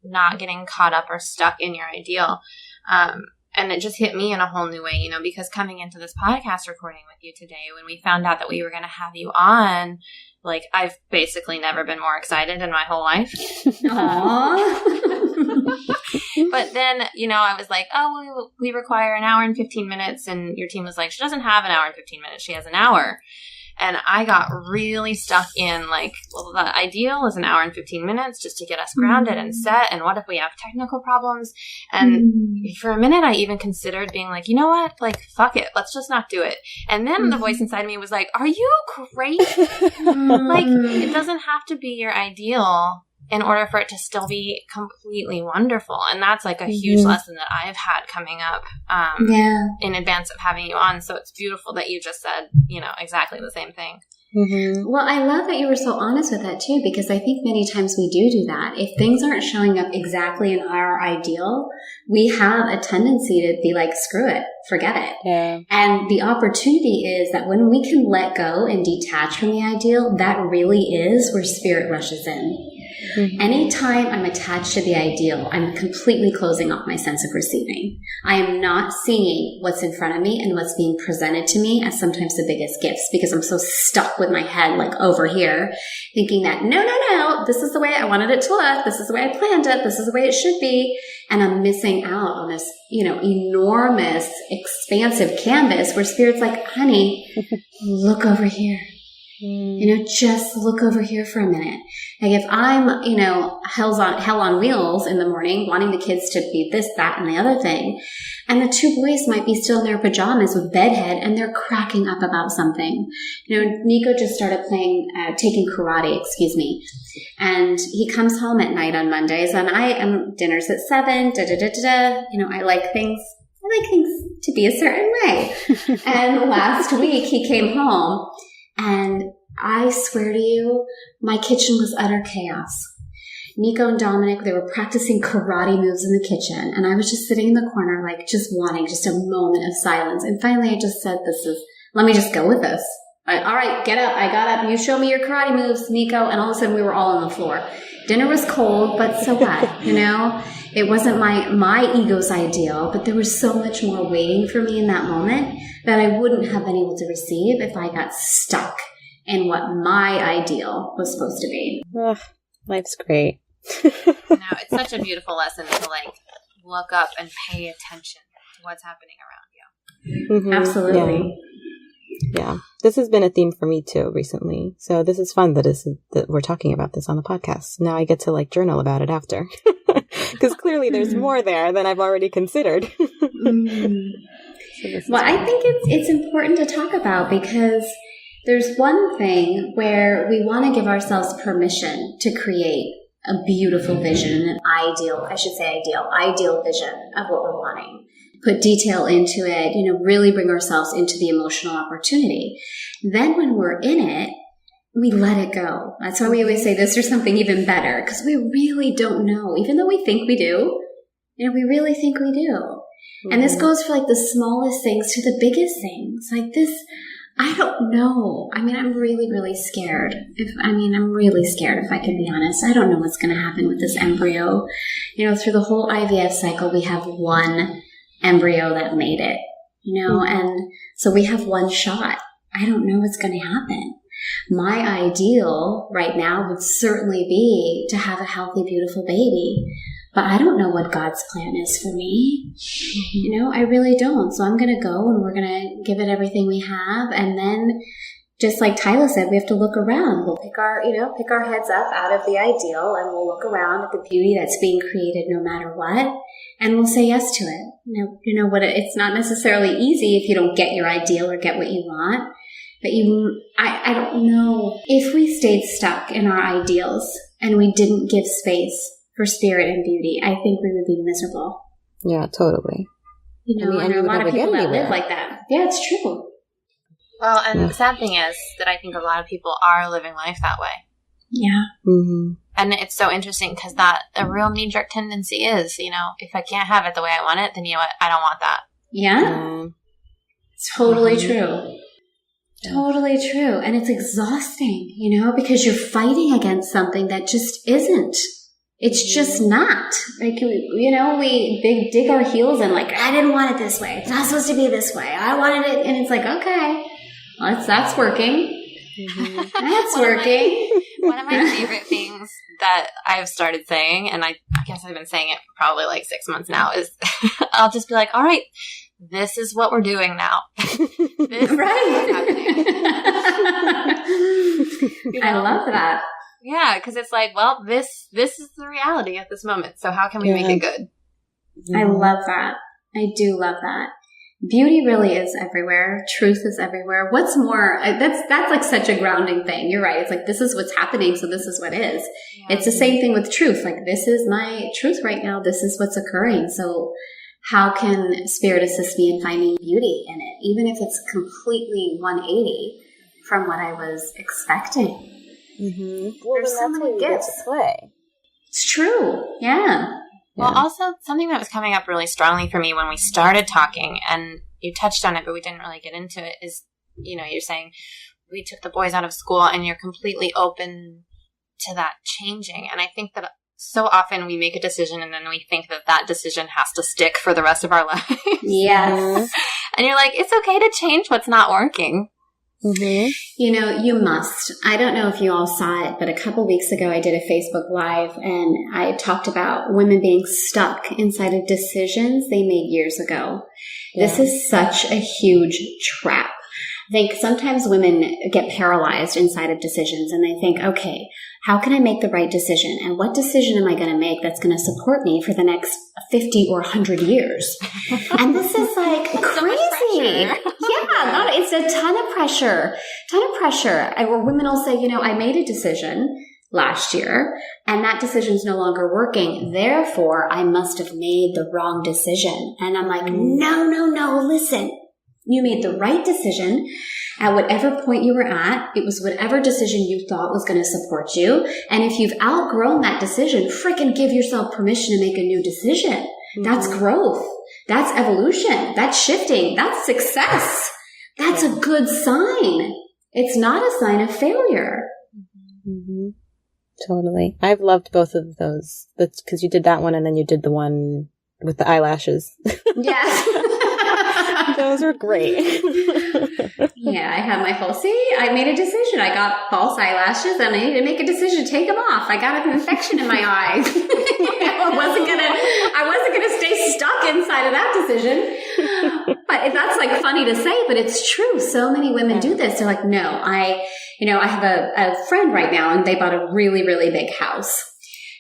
not getting caught up or stuck in your ideal. And it just hit me in a whole new way, because coming into this podcast recording with you today, when we found out that we were going to have you on, like, I've basically never been more excited in my whole life. But then, I was like, oh, we require an hour and 15 minutes. And your team was like, she doesn't have an hour and 15 minutes. She has an hour. And I got really stuck in well, the ideal is an hour and 15 minutes just to get us grounded and set. And what if we have technical problems? And for a minute, I even considered being like, you know what? Like, fuck it. Let's just not do it. And then the voice inside me was like, are you crazy? It doesn't have to be your ideal in order for it to still be completely wonderful. And that's like a huge lesson that I've had coming up in advance of having you on. So it's beautiful that you just said, exactly the same thing. Mm-hmm. Well, I love that you were so honest with that too, because I think many times we do that. If things aren't showing up exactly in our ideal, we have a tendency to be like, screw it, forget it. Yeah. And the opportunity is that when we can let go and detach from the ideal, that really is where spirit rushes in. Mm-hmm. Anytime I'm attached to the ideal, I'm completely closing off my sense of receiving. I am not seeing what's in front of me and what's being presented to me as sometimes the biggest gifts, because I'm so stuck with my head like over here, thinking that no, this is the way I wanted it to look. This is the way I planned it. This is the way it should be. And I'm missing out on this, enormous, expansive canvas where spirit's like, honey, look over here. Just look over here for a minute. Like if I'm, hell on wheels in the morning, wanting the kids to be this, that, and the other thing, and the 2 boys might be still in their pajamas with bedhead and they're cracking up about something. Nico just started taking karate, and he comes home at night on Mondays, and dinner's at 7, I like things to be a certain way. And last week he came home, and I swear to you, my kitchen was utter chaos. Nico and Dominic, they were practicing karate moves in the kitchen, and I was just sitting in the corner, just wanting just a moment of silence. And finally I just said, let me just go with this. All right, get up. I got up. You show me your karate moves, Nico. And all of a sudden we were all on the floor. Dinner was cold, but so what? It wasn't my ego's ideal, but there was so much more waiting for me in that moment that I wouldn't have been able to receive if I got stuck in what my ideal was supposed to be. Oh, life's great. It's such a beautiful lesson to look up and pay attention to what's happening around you. Mm-hmm. Absolutely. Yeah. This has been a theme for me too recently. So this is fun that we're talking about this on the podcast. Now I get to journal about it after. Because clearly there's more there than I've already considered. Well, I think it's important to talk about, because there's one thing where we want to give ourselves permission to create a beautiful vision, an ideal vision of what we're wanting. Put detail into it, really bring ourselves into the emotional opportunity. Then when we're in it, we let it go. That's why we always say this or something even better, because we really don't know. Even though we think we do, we really think we do. Mm-hmm. And this goes for the smallest things to the biggest things. I don't know. I'm really, really scared. I'm really scared, if I can be honest. I don't know what's going to happen with this embryo. Through the whole IVF cycle, we have one embryo that made it. and so we have one shot. I don't know what's going to happen. My ideal right now would certainly be to have a healthy, beautiful baby. But I don't know what God's plan is for me. I really don't. So I'm going to go and we're going to give it everything we have. And then, just like Tyler said, we have to look around. We'll pick our heads up out of the ideal, and we'll look around at the beauty that's being created no matter what. And we'll say yes to it. It's not necessarily easy if you don't get your ideal or get what you want. But I don't know if we stayed stuck in our ideals and we didn't give space for spirit and beauty, I think we would be miserable. Yeah, totally. And there are a lot of people that live like that. Yeah, it's true. Well, and the sad thing is that I think a lot of people are living life that way. Yeah. Mm-hmm. And it's so interesting because that a real knee-jerk tendency is, if I can't have it the way I want it, then you know what? I don't want that. Yeah. It's totally true. Totally true. And it's exhausting, because you're fighting against something that just isn't. It's just not. Like, we dig our heels in, like, I didn't want it this way. It's not supposed to be this way. I wanted it. And it's like, okay, well, that's working. Mm-hmm. That's working. One of my favorite things that I've started saying, and I guess I've been saying it for probably like 6 months now, is I'll just be like, all right, this is what we're doing now. This right. is what's happening. I love that. Yeah, because it's like, well, this is the reality at this moment. So how can we make it good? I love that. I do love that. Beauty really is everywhere. Truth is everywhere. What's more, that's like such a grounding thing. You're right. It's like, this is what's happening, so this is what is. Yeah. It's the same thing with truth. Like, this is my truth right now. This is what's occurring. So how can spirit assist me in finding beauty in it, even if it's completely 180 from what I was expecting? Mm-hmm. Well, there's so many gifts. Play. It's true. Yeah. Well, also something that was coming up really strongly for me when we started talking, and you touched on it, but we didn't really get into it, is, you're saying we took the boys out of school and you're completely open to that changing. And I think that so often we make a decision and then we think that decision has to stick for the rest of our lives. Yes. And you're like, it's okay to change what's not working. Mm-hmm. You must. I don't know if you all saw it, but a couple weeks ago I did a Facebook Live and I talked about women being stuck inside of decisions they made years ago. Yeah. This is such a huge trap. I think sometimes women get paralyzed inside of decisions and they think, okay, how can I make the right decision? And what decision am I going to make that's going to support me for the next 50 or 100 years? And this is like crazy. Yeah, it's a ton of pressure. Where women will say, I made a decision last year and that decision's no longer working. Therefore, I must have made the wrong decision. And I'm like, no, listen. You made the right decision at whatever point you were at. It was whatever decision you thought was going to support you. And if you've outgrown that decision, frickin' give yourself permission to make a new decision. Mm-hmm. That's growth. That's evolution. That's shifting. That's success. That's a good sign. It's not a sign of failure. Mm-hmm. Totally. I've loved both of those. That's because you did that one and then you did the one with the eyelashes. Yes. Those are great. Yeah, I had my whole, I made a decision. I got false eyelashes and I needed to make a decision to take them off. I got an infection in my eyes. I wasn't gonna stay stuck inside of that decision. But that's like funny to say, but it's true. So many women do this. They're like, no, I have a friend right now and they bought a really, really big house.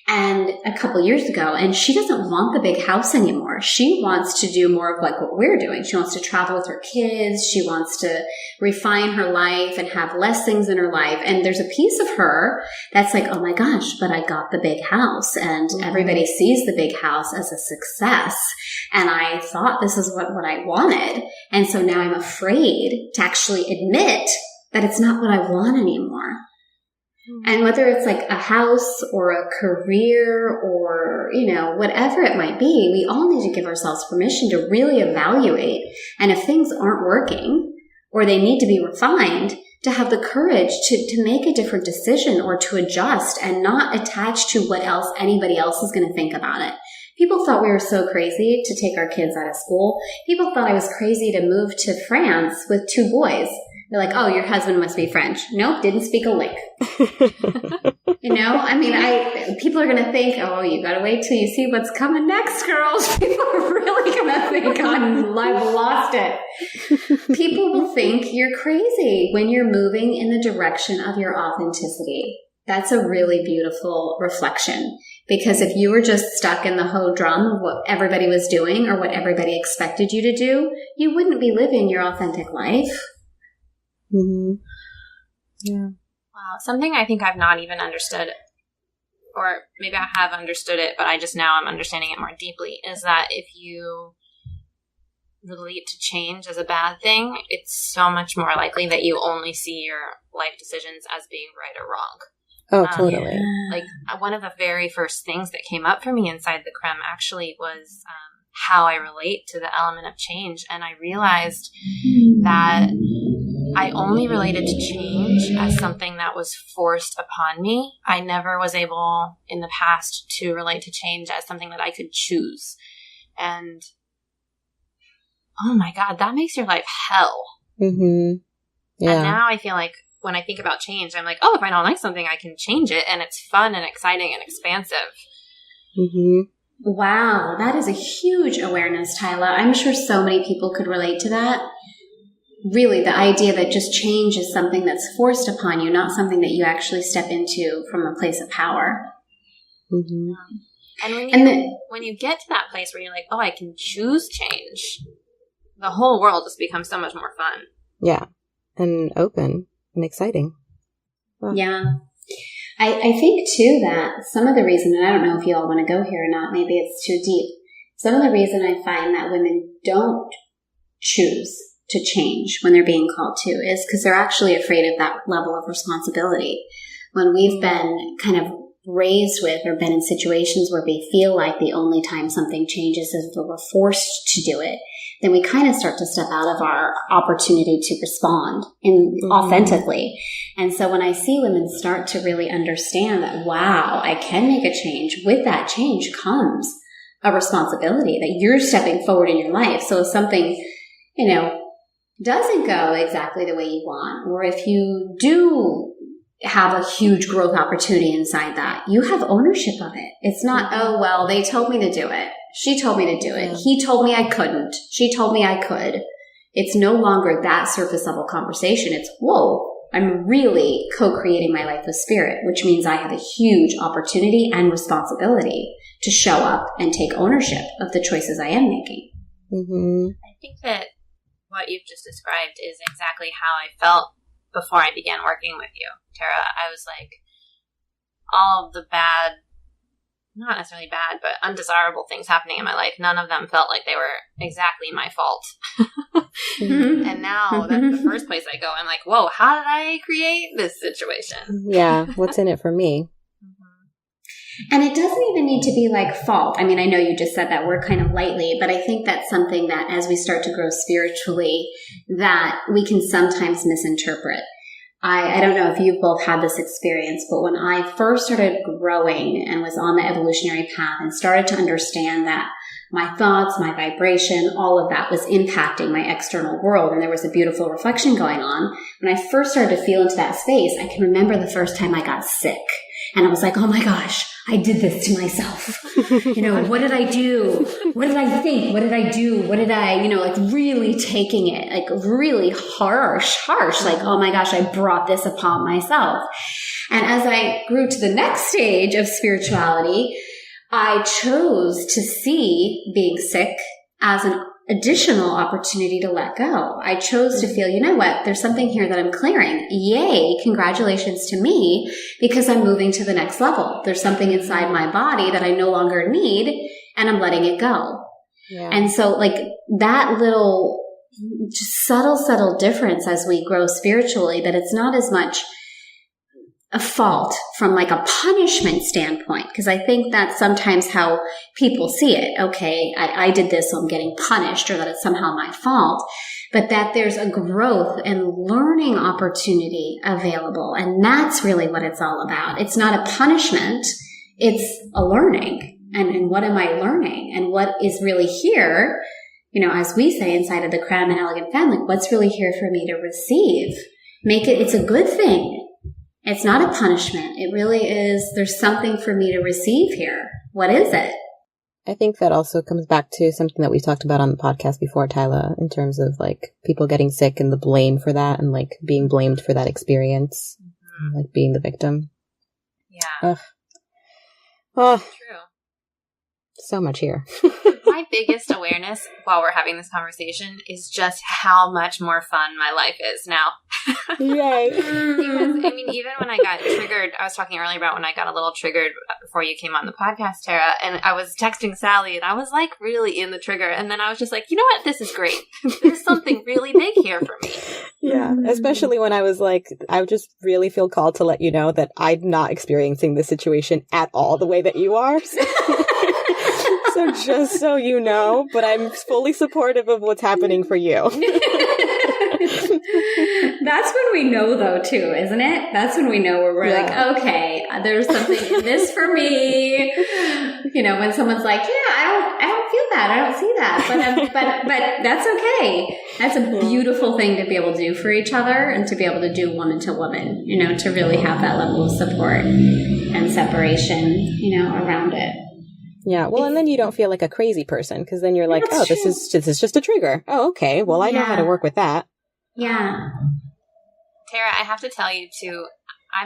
And a couple years ago, and she doesn't want the big house anymore. She wants to do more of like what we're doing. She wants to travel with her kids. She wants to refine her life and have less things in her life. And there's a piece of her that's like, oh my gosh, but I got the big house and everybody sees the big house as a success. And I thought this is what I wanted. And so now I'm afraid to actually admit that it's not what I want anymore. And whether it's like a house or a career or, whatever it might be, we all need to give ourselves permission to really evaluate. And if things aren't working or they need to be refined, to have the courage to make a different decision or to adjust and not attach to what else anybody else is going to think about it. People thought we were so crazy to take our kids out of school. People thought I was crazy to move to France with 2 boys. They're like, oh, your husband must be French. Nope, didn't speak a lick. You know, I mean, people are going to think, oh, you got to wait till you see what's coming next, girls. People are really going to think, I've lost it. People will think you're crazy when you're moving in the direction of your authenticity. That's a really beautiful reflection, because if you were just stuck in the humdrum of what everybody was doing or what everybody expected you to do, you wouldn't be living your authentic life. Mm-hmm. Yeah. Wow. Something I think I've not even understood, or maybe I have understood it, but I just now I'm understanding it more deeply, is that if you relate to change as a bad thing, it's so much more likely that you only see your life decisions as being right or wrong. Oh, totally. Like one of the very first things that came up for me inside the creme actually was how I relate to the element of change. And I realized that I only related to change as something that was forced upon me. I never was able in the past to relate to change as something that I could choose. And oh my God, that makes your life hell. Mm-hmm. Yeah. And now I feel like when I think about change, I'm like, oh, if I don't like something, I can change it. And it's fun and exciting and expansive. Mm-hmm. Wow, that is a huge awareness, Tyla. I'm sure so many people could relate to that. Really, the idea that just change is something that's forced upon you, not something that you actually step into from a place of power. Mm-hmm. And when you get to that place where you're like, oh, I can choose change, the whole world just becomes so much more fun. Yeah, and open and exciting. Wow. Yeah. I think, too, that some of the reason, and I don't know if you all want to go here or not, maybe it's too deep. Some of the reason I find that women don't choose to change when they're being called to is because they're actually afraid of that level of responsibility. When we've been kind of raised with or been in situations where we feel like the only time something changes is when we're forced to do it, then we kind of start to step out of our opportunity to respond authentically. And so when I see women start to really understand that, wow, I can make a change, with that change comes a responsibility that you're stepping forward in your life. So if something, doesn't go exactly the way you want, or if you do have a huge growth opportunity inside that, you have ownership of it. It's not, oh, well, they told me to do it. She told me to do it. He told me I couldn't. She told me I could. It's no longer that surface level conversation. It's, whoa, I'm really co-creating my life with spirit, which means I have a huge opportunity and responsibility to show up and take ownership of the choices I am making. Mm-hmm. I think that what you've just described is exactly how I felt before I began working with you, Tara. I was like, all of the bad, not necessarily bad, but undesirable things happening in my life, none of them felt like they were exactly my fault. And now that's the first place I go. I'm like, whoa, how did I create this situation? Yeah, what's in it for me? And it doesn't even need to be like fault. I mean, I know you just said that word kind of lightly, but I think that's something that as we start to grow spiritually, that we can sometimes misinterpret. I don't know if you've both had this experience, but when I first started growing and was on the evolutionary path and started to understand that my thoughts, my vibration, all of that was impacting my external world, and there was a beautiful reflection going on. When I first started to feel into that space, I can remember the first time I got sick. And I was like, oh my gosh, I did this to myself. What did I do? What did I think? What did I do? What did I, really taking it, like really harsh, like, oh my gosh, I brought this upon myself. And as I grew to the next stage of spirituality, I chose to see being sick as an additional opportunity to let go. I chose to feel, you know what, there's something here that I'm clearing. Yay, congratulations to me, because I'm moving to the next level. There's something inside my body that I no longer need, and I'm letting it go. Yeah. And so like that little just subtle difference as we grow spiritually, that it's not as much a fault from like a punishment standpoint, because I think that's sometimes how people see it. Okay, I did this, so I'm getting punished, or that it's somehow my fault, but that there's a growth and learning opportunity available. And that's really what it's all about. It's not a punishment. It's a learning. and what am I learning? And what is really here, as we say inside of the Crown and Elegant Family, what's really here for me to receive? It's a good thing. It's not a punishment. It really is. There's something for me to receive here. What is it? I think that also comes back to something that we talked about on the podcast before, Tyla, in terms of like people getting sick and the blame for that and like being blamed for that experience, like being the victim. Yeah. Ugh. Oh, True. so much here. My biggest awareness while we're having this conversation is just how much more fun my life is now. Yay. Because, even when I got triggered, I was talking earlier about when I got a little triggered before you came on the podcast, Tara, and I was texting Sally, and I was, like, really in the trigger, and then I was just like, you know what? This is great. There's something really big here for me. Yeah, especially when I was like, I just really feel called to let you know that I'm not experiencing this situation at all the way that you are. So just so you know, but I'm fully supportive of what's happening for you. That's when we know, though, too, isn't it? That's when we know where we're like, okay, there's something in this for me. When someone's like, yeah, I don't feel that. I don't see that. But that's okay. That's a beautiful thing to be able to do for each other and to be able to do woman to woman, to really have that level of support and separation, around it. Yeah, well, and then you don't feel like a crazy person because then you're like, oh, this is just a trigger. Oh, okay. Well, I know how to work with that. Yeah. Tara, I have to tell you too, I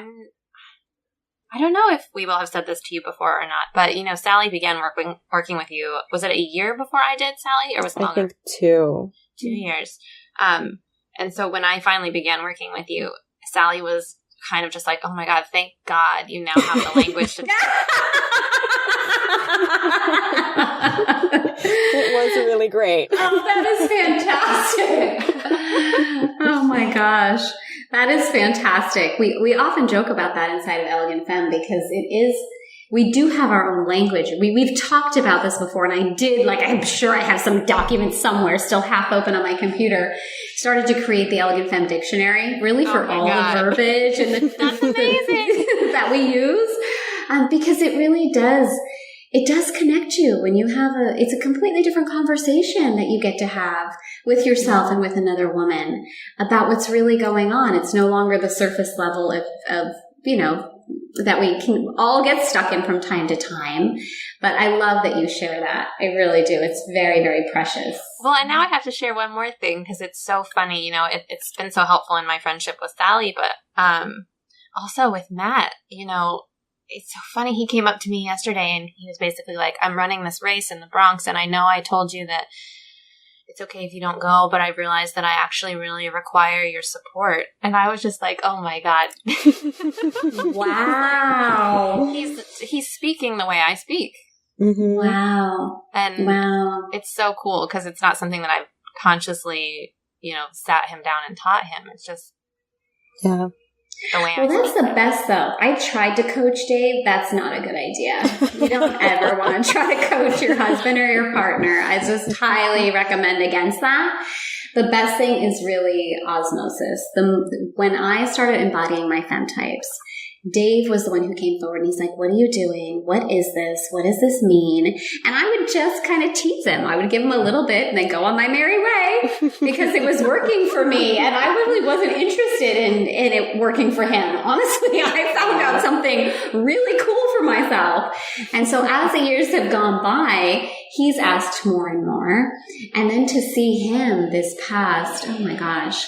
don't know if we will have said this to you before or not, but Sally began working with you. Was it a year before I did, Sally, or was it longer? I think 2. 2 years. And so when I finally began working with you, Sally was kind of just like, oh my God, thank God you now have the language to It was really great. Oh, that is fantastic. Oh my gosh. That is fantastic. We often joke about that inside of Elegant Femme because we do have our own language. We've talked about this before, and I'm sure I have some documents somewhere still half open on my computer, started to create the Elegant Femme dictionary, really for all the verbiage and that's amazing that we use, because it really does. It does connect you when you have it's a completely different conversation that you get to have with yourself and with another woman about what's really going on. It's no longer the surface level of that we can all get stuck in from time to time. But I love that you share that. I really do. It's very, very precious. Well, and now I have to share one more thing because it's so funny. It's been so helpful in my friendship with Sally, but also with Matt, it's so funny. He came up to me yesterday and he was basically like, I'm running this race in the Bronx and I know I told you that it's okay if you don't go, but I realized that I actually really require your support. And I was just like, oh my God. Wow. He's speaking the way I speak. Mm-hmm. Wow. And it's so cool because it's not something that I've consciously, sat him down and taught him. It's just the way Well, that's the best, though. I tried to coach Dave. That's not a good idea. You don't ever want to try to coach your husband or your partner. I just highly recommend against that. The best thing is really osmosis. When I started embodying my femme types, Dave was the one who came forward and he's like, what are you doing? What is this? What does this mean? And I would just kind of tease him. I would give him a little bit and then go on my merry way because it was working for me. And I really wasn't interested in it working for him. Honestly, I found out something really cool for myself. And so as the years have gone by, he's asked more and more. And then to see him this past, oh my gosh,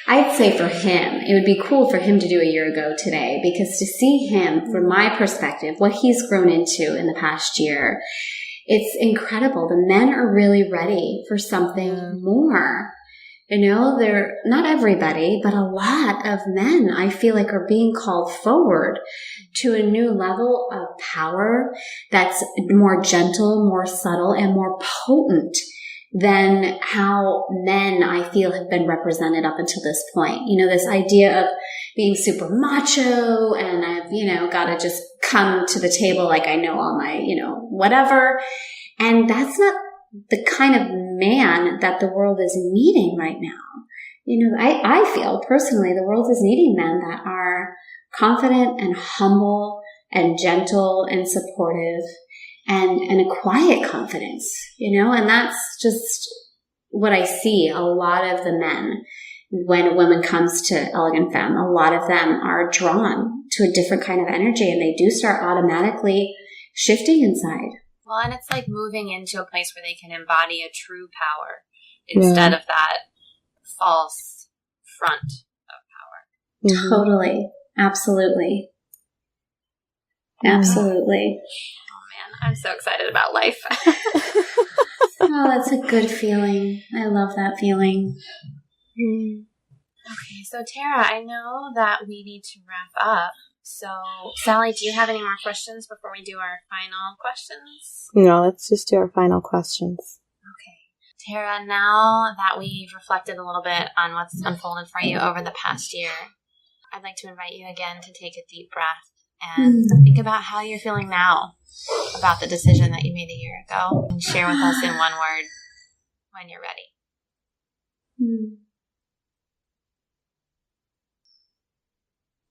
I'd say for him, it would be cool for him to do a year ago today, because to see him, from my perspective, what he's grown into in the past year, it's incredible. The men are really ready for something more. They're not everybody, but a lot of men, I feel like, are being called forward to a new level of power that's more gentle, more subtle, and more potent than how men, I feel, have been represented up until this point. This idea of being super macho and I've, got to just come to the table like I know all my, whatever. And that's not the kind of man that the world is needing right now. I feel personally the world is needing men that are confident and humble and gentle and supportive and a quiet confidence, and that's just what I see. A lot of the men, when a woman comes to Elegant Femme, a lot of them are drawn to a different kind of energy, and they do start automatically shifting inside. Well, and it's like moving into a place where they can embody a true power instead of that false front of power. Totally. Absolutely. Absolutely. Oh man, I'm so excited about life. Oh, that's a good feeling. I love that feeling. Okay, so Tara, I know that we need to wrap up. So, Sally, do you have any more questions before we do our final questions? No, let's just do our final questions. Okay. Tara, now that we've reflected a little bit on what's unfolded for you over the past year, I'd like to invite you again to take a deep breath and think about how you're feeling now about the decision that you made a year ago, and share with us in one word when you're ready.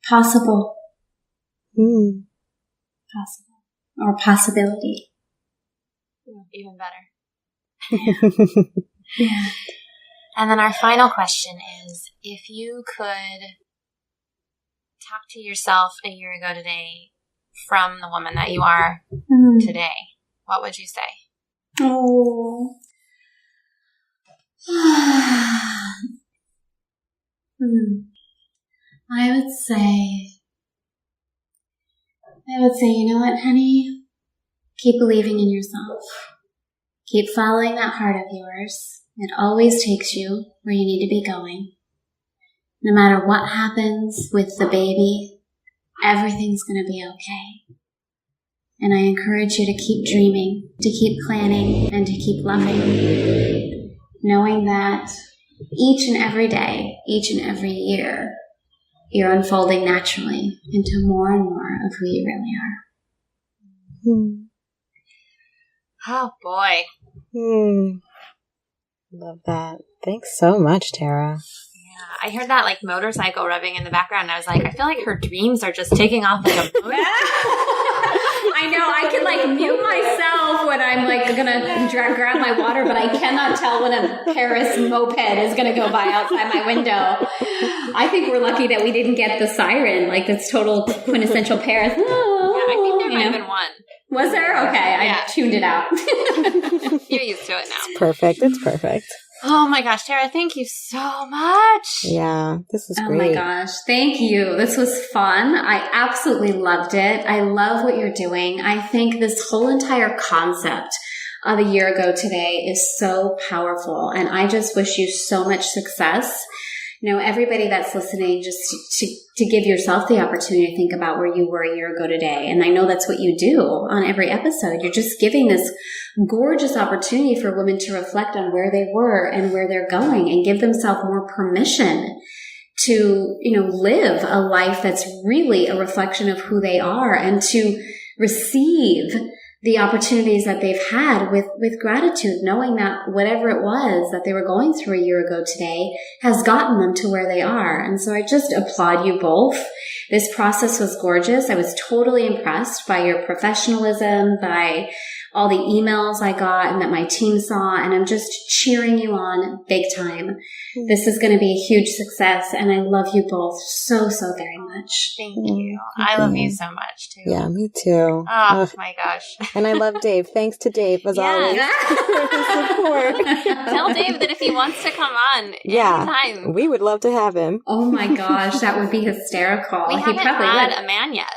Possible. Possible. Or possibility. Even better. Yeah. And then our final question is, if you could talk to yourself a year ago today from the woman that you are today, what would you say? Oh. I would say, you know what, honey? Keep believing in yourself. Keep following that heart of yours. It always takes you where you need to be going. No matter what happens with the baby, everything's going to be okay. And I encourage you to keep dreaming, to keep planning, and to keep loving. Knowing that each and every day, each and every year, you're unfolding naturally into more and more of who you really are. Oh, boy. Love that. Thanks so much, Tara. Yeah, I heard that like motorcycle revving in the background, and I was like, I feel like her dreams are just taking off like a motor. I know, I can like mute myself when I'm like gonna grab my water, but I cannot tell when a Paris moped is gonna go by outside my window. I think we're lucky that we didn't get the siren, like this total quintessential Paris. Yeah, I think there might have been one. Was there? Okay, I tuned it out. You're used to it now. It's perfect. It's perfect. Oh my gosh, Tara, thank you so much. Yeah, this was great. Oh my gosh, thank you. This was fun. I absolutely loved it. I love what you're doing. I think this whole entire concept of a year ago today is so powerful, and I just wish you so much success. Everybody that's listening, just to give yourself the opportunity to think about where you were a year ago today. And I know that's what you do on every episode. You're just giving this gorgeous opportunity for women to reflect on where they were and where they're going, and give themselves more permission to, live a life that's really a reflection of who they are, and to receive the opportunities that they've had with gratitude, knowing that whatever it was that they were going through a year ago today has gotten them to where they are. And so I just applaud you both. This process was gorgeous. I was totally impressed by your professionalism, by all the emails I got and that my team saw, and I'm just cheering you on big time. This is going to be a huge success, and I love you both so, so very much. Thank you. I love you so much, too. Yeah, me too. Oh, my gosh. And I love Dave. Thanks to Dave, as always, for his support. Tell Dave that if he wants to come on anytime. We would love to have him. Oh my gosh, that would be hysterical. We haven't had a man yet.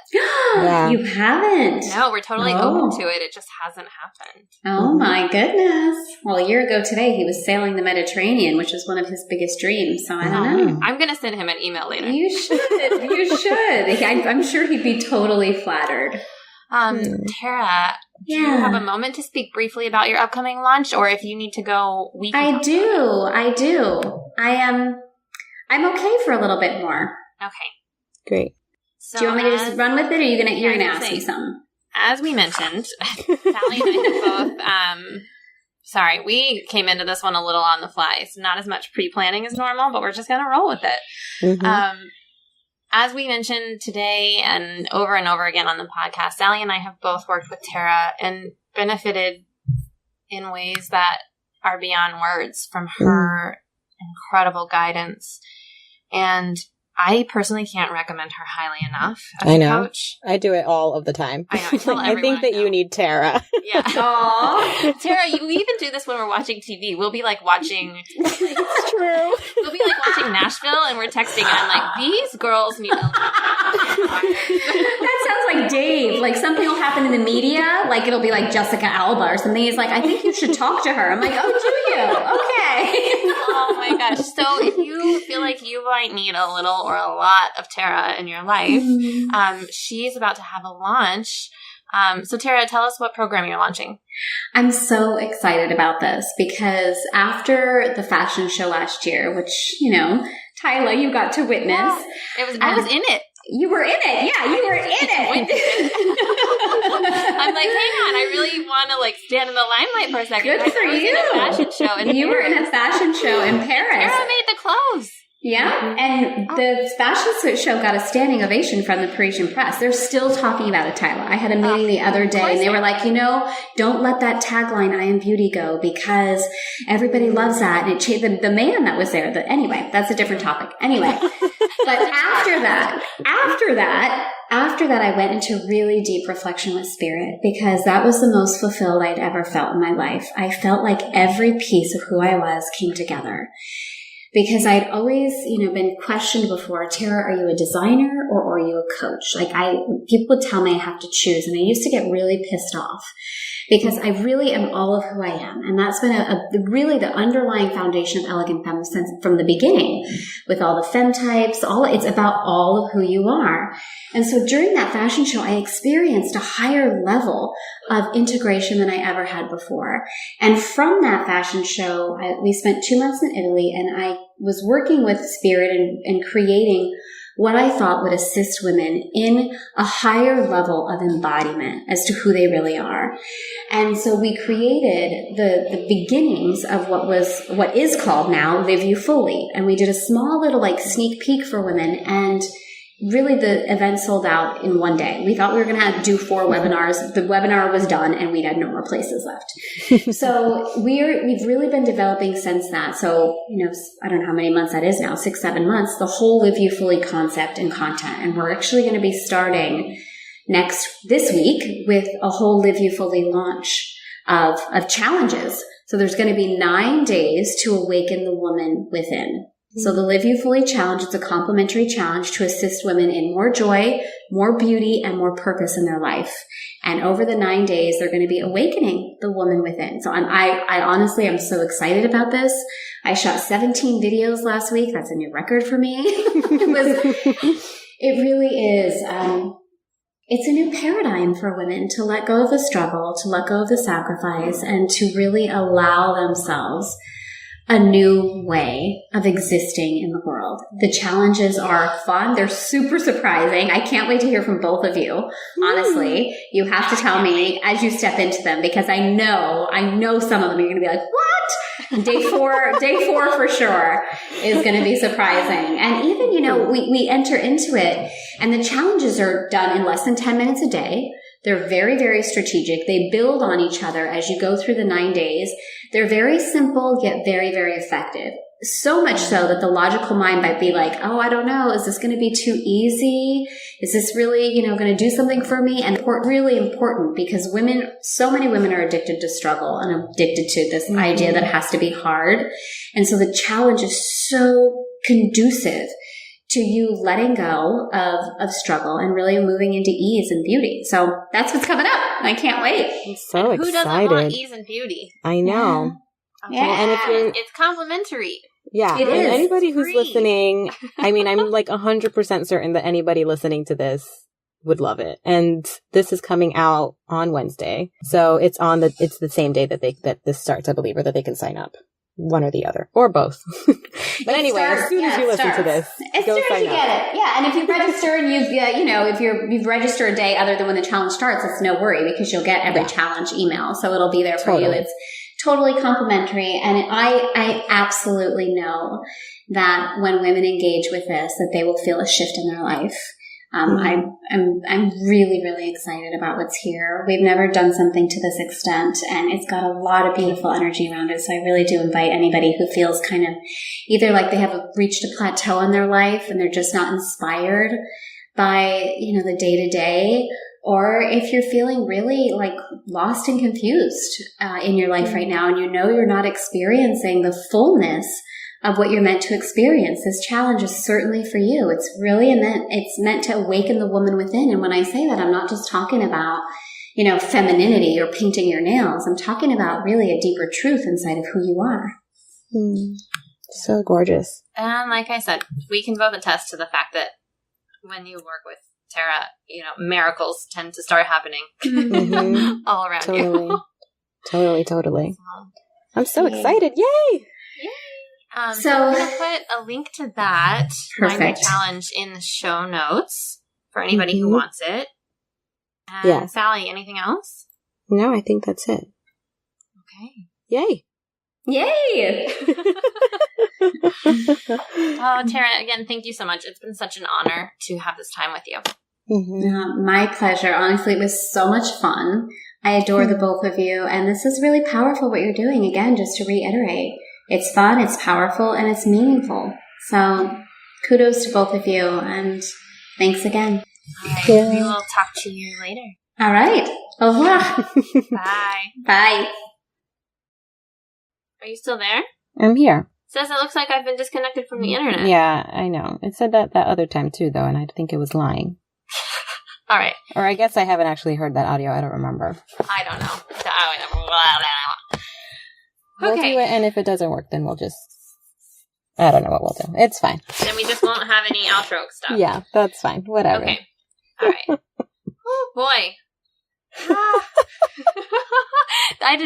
Yeah. You haven't? No, we're totally open to it. It just hasn't happened. Oh my goodness. Well, a year ago today, he was sailing the Mediterranean, which is one of his biggest dreams. So I don't know. I'm going to send him an email later. You should. You should. I'm sure he'd be totally flattered. Tara, do you have a moment to speak briefly about your upcoming launch, or if you need to go, we can I do. I'm okay for a little bit more. Okay. Great. So do you want me to just run with it, or you're gonna ask me something? As we mentioned, Sally and I have both, we came into this one a little on the fly. So not as much pre-planning as normal, but we're just going to roll with it. Mm-hmm. As we mentioned today and over again on the podcast, Sally and I have both worked with Tara in benefited in ways that are beyond words from her incredible guidance. And I personally can't recommend her highly enough as I a know. coach. I do it all of the time. I know. I tell I everyone think that you need Tara. Yeah. Aww. Tara, we even do this when we're watching TV. We'll be like watching. It's true. We'll be like watching Nashville and we're texting and I'm like, these girls need LGBT. That sounds like Dave. Like something will happen in the media. Like it'll be like Jessica Alba or something. He's like, I think you should talk to her. I'm like, oh, do you? Okay. Oh my gosh. So if you feel like you might need a little or a lot of Tara in your life, she's about to have a launch. So Tara, tell us what program you're launching. I'm so excited about this because after the fashion show last year, which, you know, Tyler, you got to witness. Yeah, I was in it. You were in it. Yeah, you were in it. I'm like, hang on, I really want to like stand in the limelight for a second. Good for you. In a fashion show in You were in a fashion show in Paris. Tara made the clothes. Yeah, and the fashion show got a standing ovation from the Parisian press. They're still talking about it, Tyler. I had a meeting the other day, and they were like, you know, don't let that tagline, I am beauty, go, because everybody loves that. And it changed the man that was there. Anyway, that's a different topic. Anyway, but after that, I went into really deep reflection with Spirit because that was the most fulfilled I'd ever felt in my life. I felt like every piece of who I was came together. Because I'd always, you know, been questioned before, Tara, are you a designer or are you a coach? Like people would tell me I have to choose. And I used to get really pissed off because I really am all of who I am. And that's been really the underlying foundation of Elegant Femme since from the beginning with all the femme types, it's about all of who you are. And so during that fashion show, I experienced a higher level of integration than I ever had before. And from that fashion show, we spent 2 months in Italy and I was working with Spirit and creating what I thought would assist women in a higher level of embodiment as to who they really are. And so we created the beginnings of what is called now Live You Fully. And we did a small little like sneak peek for women, and really the event sold out in one day. We thought we were going to do 4 webinars. The webinar was done and we had no more places left. So we've really been developing since that. So, you know, I don't know how many months that is now, 6-7 months, the whole Live You Fully concept and content. And we're actually going to be starting this week with a whole Live You Fully launch of challenges. So there's going to be 9 days to awaken the woman within. So the Live You Fully Challenge, it's a complimentary challenge to assist women in more joy, more beauty, and more purpose in their life. And over the 9 days, they're going to be awakening the woman within. So I honestly, I'm so excited about this. I shot 17 videos last week. That's a new record for me. It really is. It's a new paradigm for women to let go of the struggle, to let go of the sacrifice, and to really allow themselves a new way of existing in the world. The challenges are fun. They're super surprising. I can't wait to hear from both of you. Honestly, you have to tell me as you step into them, because I know some of them you're going to be like, what? Day four for sure is going to be surprising. And even, you know, we enter into it and the challenges are done in less than 10 minutes a day. They're very, very strategic. They build on each other as you go through the 9 days. They're very simple, yet very, very effective. So much so that the logical mind might be like, oh, I don't know. Is this going to be too easy? Is this really, you know, going to do something for me? And really important because so many women are addicted to struggle and addicted to this idea that it has to be hard. And so the challenge is so conducive to you letting go of struggle and really moving into ease and beauty. So that's what's coming up. I can't wait. I'm so excited. Who doesn't want ease and beauty? I know. Yeah. And if it's complimentary. Yeah. It and is. Anybody who's Free. Listening, I mean, I'm like 100% certain that anybody listening to this would love it. And this is coming out on Wednesday. So it's the same day that this starts, I believe, or that they can sign up. One or the other, or both. But anyway, as soon as you listen to this, as go soon as sign you up. get it, yeah. And if you register and if you've registered a day other than when the challenge starts, it's no worry because you'll get every challenge email, so it'll be there for you. It's totally complimentary, and I absolutely know that when women engage with this, that they will feel a shift in their life. I'm really, really excited about what's here. We've never done something to this extent, and it's got a lot of beautiful energy around it. So I really do invite anybody who feels kind of either like they have reached a plateau in their life and they're just not inspired by, the day to day, or if you're feeling really like lost and confused in your life right now, and you're not experiencing the fullness of what you're meant to experience. This challenge is certainly for you. It's really meant to awaken the woman within. And when I say that, I'm not just talking about, femininity or painting your nails. I'm talking about really a deeper truth inside of who you are. So gorgeous. And like I said, we can both attest to the fact that when you work with Tara, miracles tend to start happening all around you. Totally. I'm so excited. Yay! So I'm going to put a link to that 9-day challenge in the show notes for anybody who wants it. And Sally, anything else? No, I think that's it. Okay. Yay! Oh, Tara, again, thank you so much. It's been such an honor to have this time with you. My pleasure. Honestly, it was so much fun. I adore the both of you, and this is really powerful what you're doing. Again, just to reiterate, it's fun, it's powerful, and it's meaningful. So kudos to both of you, and thanks again. We will talk to you later. All right. Au revoir. Bye. Bye. Are you still there? I'm here. Says it looks like I've been disconnected from the internet. Yeah, I know. It said that other time too, though, and I think it was lying. All right. Or I guess I haven't actually heard that audio. I don't remember. I don't know. We'll do it, and if it doesn't work, then we'll just... I don't know what we'll do. It's fine. Then we just won't have any outro stuff. Yeah, that's fine. Whatever. Okay. All right. Oh, boy.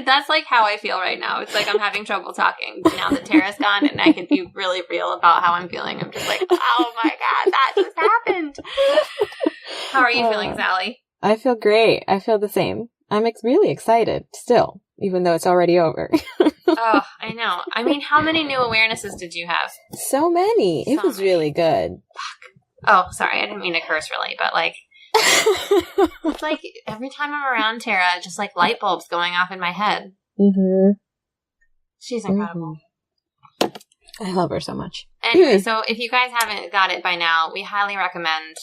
That's like how I feel right now. It's like I'm having trouble talking now that Tara's gone, and I can be really real about how I'm feeling. I'm just like, oh my God, that just happened. How are you feeling, Sally? I feel great. I feel the same. I'm really excited still, even though it's already over. Oh, I know. I mean, how many new awarenesses did you have? So many. It was really good. Oh, sorry. I didn't mean to curse really, but like, it's like every time I'm around Tara, just like light bulbs going off in my head. She's incredible. I love her so much. Anyway, so if you guys haven't got it by now, we highly recommend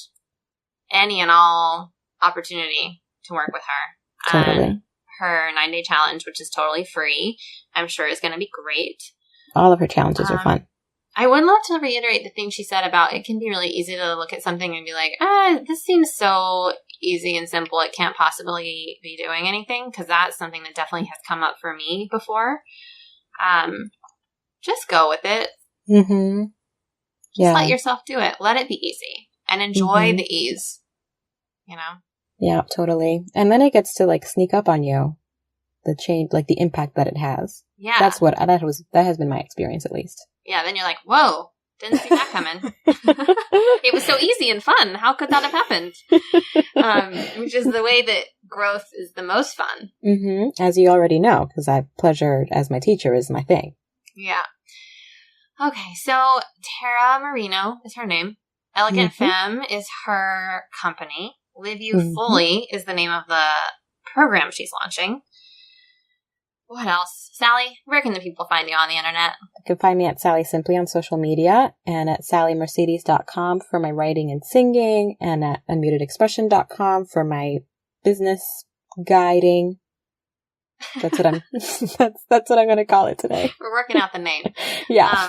any and all opportunity to work with her. Totally. Her 9-day challenge, which is totally free, I'm sure is going to be great. All of her challenges are fun. I would love to reiterate the thing she said about it can be really easy to look at something and be like, this seems so easy and simple, it can't possibly be doing anything, because that's something that definitely has come up for me before. Just go with it. Just let yourself do it. Let it be easy and enjoy the ease, Yeah, totally. And then it gets to like sneak up on you, the change, like the impact that it has. Yeah. That has been my experience, at least. Yeah, then you're like, whoa, didn't see that coming. It was so easy and fun. How could that have happened? Which is the way that growth is the most fun. As you already know, because pleasure as my teacher is my thing. Yeah. Okay, so Tara Marino is her name. Elegant Femme is her company. Live You Fully is the name of the program she's launching. What else? Sally, where can the people find you on the internet? You can find me at Sally Simply on social media, and at sallymercedes.com for my writing and singing, and at unmutedexpression.com for my business guiding. That's what I'm that's what I'm going to call it today. We're working out the name. Yeah.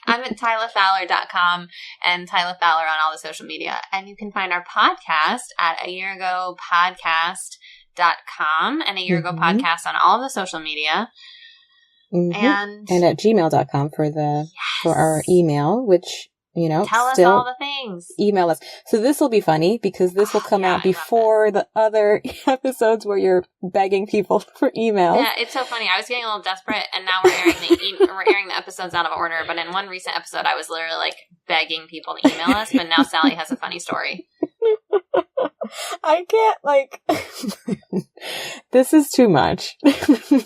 I'm at tylafowler.com and Tyla Fowler on all the social media. And you can find our podcast at ayearagopodcast.com and A Year Ago Podcast on all of the social media. And at gmail.com for our email, which, tell us all the things. Email us. So this will be funny because this will come out before the other episodes where you're begging people for emails. Yeah, it's so funny. I was getting a little desperate, and now we're airing the episodes out of order. But in one recent episode, I was literally like begging people to email us. But now Sally has a funny story. I can't this is too much. Do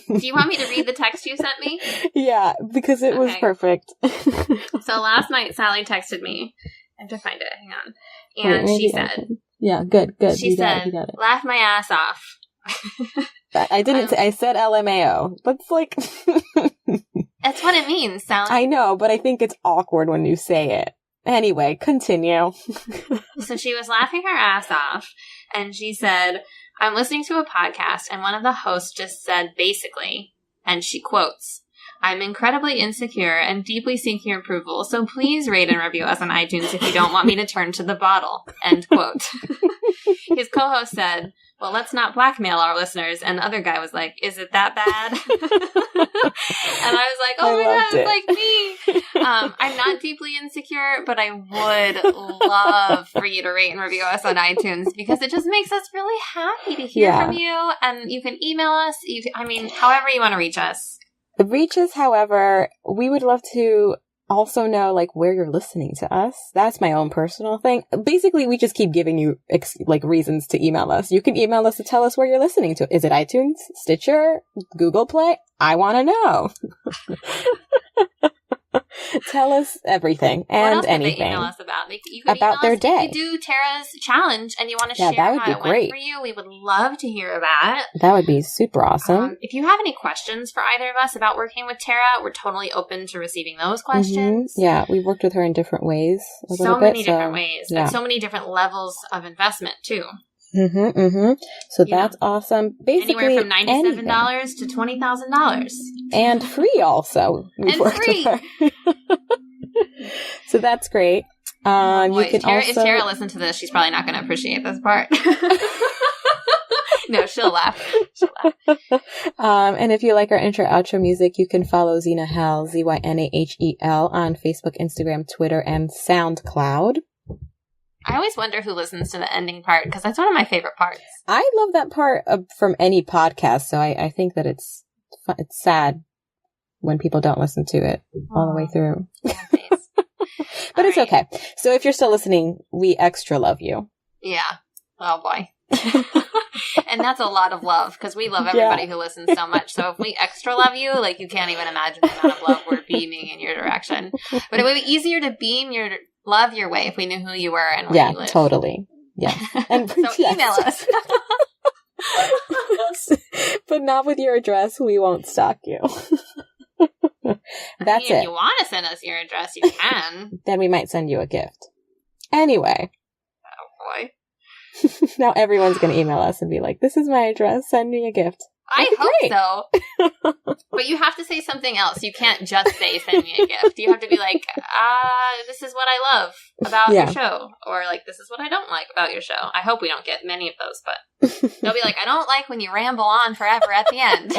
you want me to read the text you sent me? Yeah, because it was perfect. So last night Sally texted me I have to find it. Hang on. Wait, And maybe she said, yeah, good. She You said, got it. laugh my ass off. I didn't say, I said LMAO. That's like... That's what it means. I know, but I think it's awkward when you say it. Anyway, continue. So she was laughing her ass off, and she said, I'm listening to a podcast, and one of the hosts just said, basically, and she quotes, I'm incredibly insecure and deeply seeking approval, so please rate and review us on iTunes if you don't want me to turn to the bottle. End quote. His co-host said, well, let's not blackmail our listeners. And the other guy was like, is it that bad? And I was like, oh my God, it's like me. I'm not deeply insecure, but I would love for you to rate and review us on iTunes because it just makes us really happy to hear from you. And you can email us. However you want to reach us. Reach us, however, we would love to also know, like, where you're listening to us. That's my own personal thing. Basically, we just keep giving you, reasons to email us. You can email us to tell us where you're listening to. Is it iTunes, Stitcher, Google Play? I want to know. Tell us everything and what else anything. They email us about? You could about their day. If you do Tara's challenge and you want to share that would how be it great went for you, we would love to hear that. That would be super awesome. If you have any questions for either of us about working with Tara, we're totally open to receiving those questions. Mm-hmm. Yeah, we've worked with her in different ways. So many different ways. Yeah. And so many different levels of investment, too. So that's awesome. Basically, anywhere from $97 to $20,000. And free also. And free. So that's great. You can if Tara listened to this, she's probably not going to appreciate this part. No, she'll laugh. And if you like our intro outro music, you can follow Zina Hell, ZYNAHEL, on Facebook, Instagram, Twitter, and SoundCloud. I always wonder who listens to the ending part, because that's one of my favorite parts. I love that part from any podcast, so I think that it's sad when people don't listen to it all the way through. But it's okay. So if you're still listening, we extra love you. Yeah. Oh, boy. And that's a lot of love, because we love everybody who listens so much. So if we extra love you, you can't even imagine the amount of love we're beaming in your direction. But it would be easier to beam your love your way if we knew who you were and where you live. Yeah, totally. Yeah. And so email us. But not with your address. We won't stalk you. That's it. If you want to send us your address, you can. Then we might send you a gift. Anyway. Oh, boy. Now everyone's going to email us and be like, this is my address. Send me a gift. I hope so. But you have to say something else. You can't just say, send me a gift. You have to be like, this is what I love about your show. Or this is what I don't like about your show. I hope we don't get many of those, but they'll be like, I don't like when you ramble on forever at the end.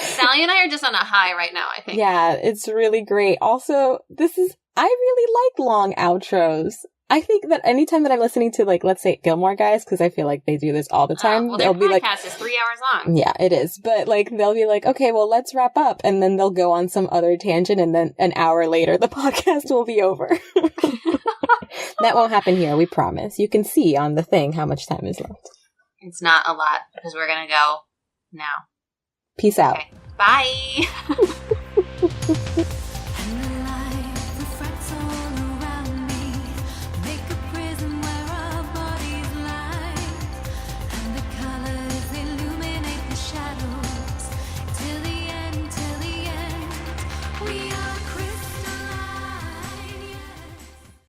Sally and I are just on a high right now, I think. Yeah, it's really great. Also, I really like long outros. I think that anytime that I'm listening to, let's say Gilmore Guys, because I feel like they do this all the time. Well, their podcast is 3 hours long. Yeah, it is. But, they'll be like, okay, well, let's wrap up. And then they'll go on some other tangent, and then an hour later, the podcast will be over. That won't happen here, we promise. You can see on the thing how much time is left. It's not a lot, because we're going to go now. Peace out. Okay. Bye.